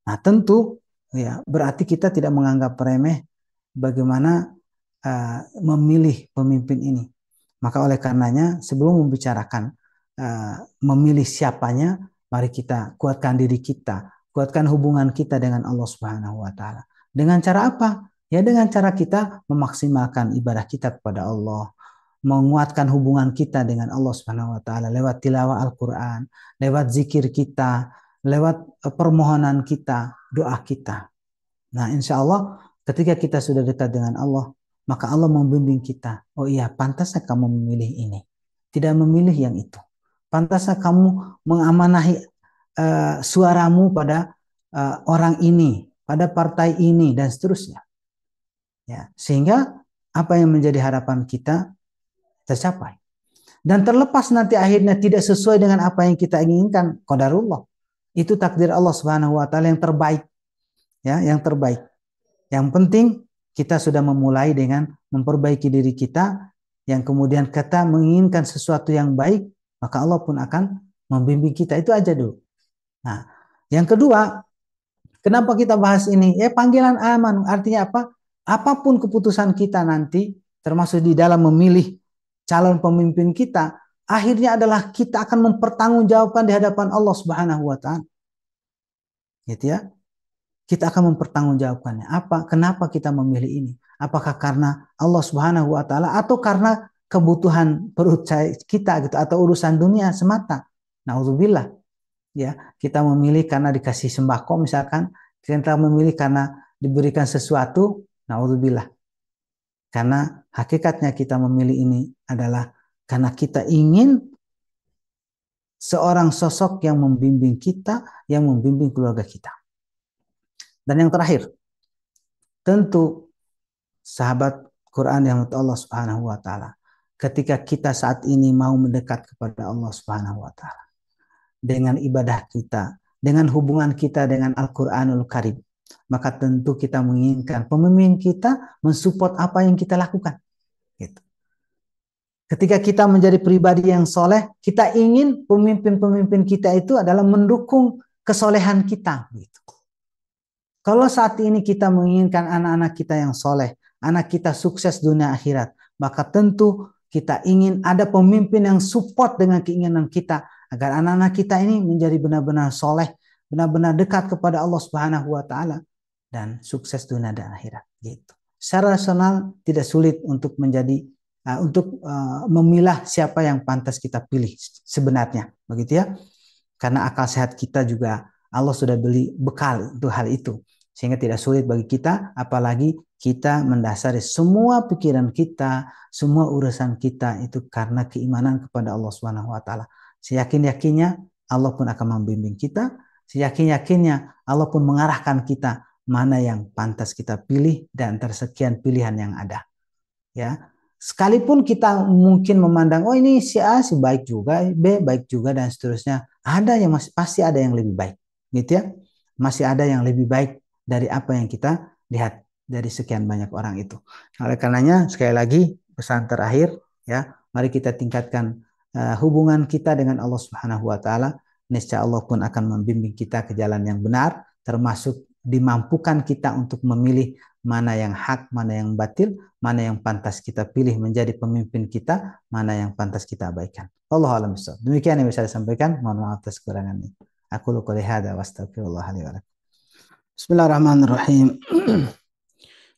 Nah, tentu ya, berarti kita tidak menganggap remeh bagaimana memilih pemimpin ini. Maka oleh karenanya sebelum membicarakan memilih siapanya, mari kita kuatkan diri kita, kuatkan hubungan kita dengan Allah Subhanahu wa taala. Dengan cara apa? Ya dengan cara kita memaksimalkan ibadah kita kepada Allah, menguatkan hubungan kita dengan Allah Subhanahu wa taala lewat tilawah Al-Qur'an, lewat zikir kita, lewat permohonan kita, doa kita. Nah, insya Allah ketika kita sudah dekat dengan Allah, maka Allah membimbing kita. Oh iya, pantasnya kamu memilih ini, tidak memilih yang itu. Pantasnya kamu mengamanahi suaramu pada orang ini, pada partai ini, dan seterusnya. Ya, sehingga apa yang menjadi harapan kita tercapai. Dan terlepas nanti akhirnya tidak sesuai dengan apa yang kita inginkan, qadarullah. Itu takdir Allah Subhanahu wa taala yang terbaik. Ya, yang terbaik. Yang penting kita sudah memulai dengan memperbaiki diri kita, yang kemudian kita menginginkan sesuatu yang baik, maka Allah pun akan membimbing kita. Itu aja dulu. Nah, yang kedua, kenapa kita bahas ini? Ya, panggilan aman artinya apa? Apapun keputusan kita nanti, termasuk di dalam memilih calon pemimpin kita, akhirnya adalah kita akan mempertanggungjawabkan di hadapan Allah Subhanahu wa taala. Gitu ya. Kita akan mempertanggungjawabkannya. Apa? Kenapa kita memilih ini? Apakah karena Allah Subhanahu wa taala atau karena kebutuhan perut kita gitu, atau urusan dunia semata? Nauzubillah. Ya, kita memilih karena dikasih sembako misalkan, kita memilih karena diberikan sesuatu, nauzubillah. Karena hakikatnya kita memilih ini adalah karena kita ingin seorang sosok yang membimbing kita, yang membimbing keluarga kita. Dan yang terakhir, tentu sahabat Quran yang Allah Subhanahu wa taala, ketika kita saat ini mau mendekat kepada Allah Subhanahu wa taala dengan ibadah kita, dengan hubungan kita dengan Al-Qur'anul Karim, maka tentu kita menginginkan pemimpin kita mensupport apa yang kita lakukan. Gitu. Ketika kita menjadi pribadi yang soleh, kita ingin pemimpin-pemimpin kita itu adalah mendukung kesolehan kita. Gitu. Kalau saat ini kita menginginkan anak-anak kita yang soleh, anak kita sukses dunia akhirat, maka tentu kita ingin ada pemimpin yang support dengan keinginan kita, agar anak-anak kita ini menjadi benar-benar soleh, benar-benar dekat kepada Allah Subhanahu wa taala dan sukses dunia dan akhirat. Gitu. Secara rasional tidak sulit untuk memilah siapa yang pantas kita pilih sebenarnya, begitu ya. Karena akal sehat kita juga Allah sudah beli bekal untuk hal itu, sehingga tidak sulit bagi kita, apalagi kita mendasari semua pikiran kita, semua urusan kita itu karena keimanan kepada Allah Subhanahu wa taala. Seyakin-yakinnya Allah pun akan membimbing kita, seyakin-yakinnya Allah pun mengarahkan kita mana yang pantas kita pilih dan tersekian pilihan yang ada. Ya. Sekalipun kita mungkin memandang, oh ini si A si baik juga, B baik juga dan seterusnya, ada yang pasti ada yang lebih baik. Gitu ya, masih ada yang lebih baik dari apa yang kita lihat dari sekian banyak orang itu. Oleh karenanya sekali lagi pesan terakhir ya, mari kita tingkatkan hubungan kita dengan Allah Subhanahu wa taala niscaya Allah pun akan membimbing kita ke jalan yang benar, termasuk dimampukan kita untuk memilih mana yang hak, mana yang batil, mana yang pantas kita pilih menjadi pemimpin kita, mana yang pantas kita abaikan. Wallahu a'lam bishawab. Demikian yang bisa saya sampaikan. Mohon maaf atas kekurangannya. Aku qouli hadza wa astaghfirullah li wa lakum. Bismillahirrahmanirrahim.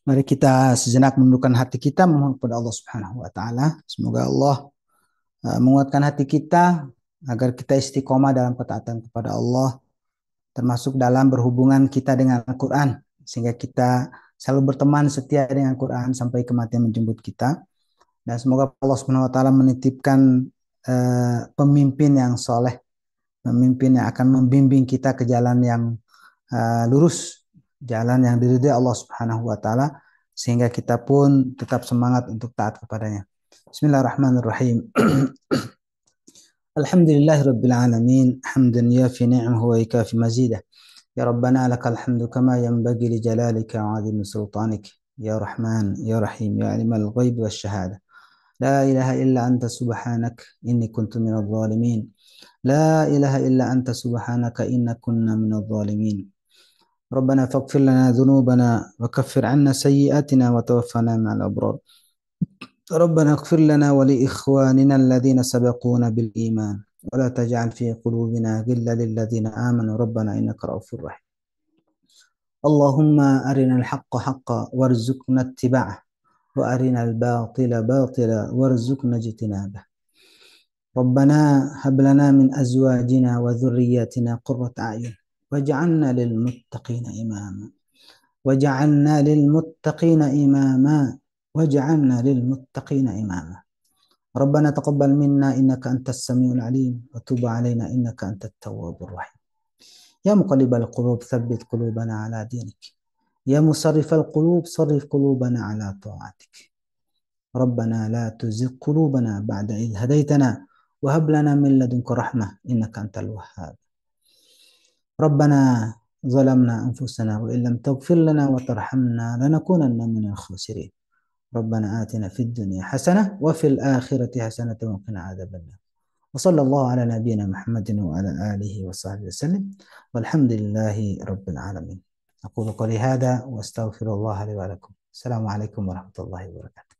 Mari kita sejenak menundukkan hati kita memohon kepada Allah Subhanahu wa taala. Semoga Allah menguatkan hati kita agar kita istiqomah dalam ketaatan kepada Allah, termasuk dalam berhubungan kita dengan Al-Quran, sehingga kita selalu berteman setia dengan Al-Quran sampai kematian menjemput kita. Dan semoga Allah Subhanahu wa taala menitipkan pemimpin yang soleh, pemimpin yang akan membimbing kita ke jalan yang lurus, jalan yang diridhai Allah Subhanahu wa taala, sehingga kita pun tetap semangat untuk taat kepadanya. Bismillahirrahmanirrahim. Alhamdulillahirabbil alamin, hamdan yafi ni'amahu wa yakafi mazidah. Ya Rabbana lakal hamdu kama yanbaghi li jalalika wa 'azimi sultanik. Ya Rahman, Ya Rahim, Ya Alimal Ghaib wasyahada. La ilaha illa anta subhanak inni kuntu minadh dhalimin. La ilaha illa anta subhanaka inna kunna minadh dhalimin. ربنا فاغفر لنا ذنوبنا وكفر عنا سيئاتنا وتوفنا مع الأبرار. ربنا اغفر لنا ولإخواننا الذين سبقونا بالإيمان ولا تجعل في قلوبنا غلا للذين آمنوا ربنا إنك رؤوف رحيم. اللهم أرنا الحق حقا وارزقنا اتباعه وأرنا الباطل باطلا وارزقنا اجتنابه. ربنا هب لنا من أزواجنا وذرياتنا قرة أعين واجعلنا للمتقين إماما واجعلنا للمتقين إماما واجعلنا للمتقين إماما. ربنا تقبل منا إنك أنت السميع العليم وتب علينا إنك أنت التواب الرحيم. يا مقلب القلوب ثبت قلوبنا على دينك. يا مصرف القلوب صرف قلوبنا على طاعتك. ربنا لا تزغ قلوبنا بعد إذ هديتنا وهب لنا من لدنك رحمة إنك أنت الوهاب. ربنا ظلمنا أنفسنا وإن لم تغفر لنا وترحمنا لنكونن من الخاسرين. ربنا آتنا في الدنيا حسنة وفي الآخرة حسنة وقنا عذاب النار. وصلى الله على نبينا محمد وعلى آله وصحبه وسلم والحمد لله رب العالمين. أقول قولي هذا وأستغفر الله لي ولكم. السلام عليكم ورحمة الله وبركاته.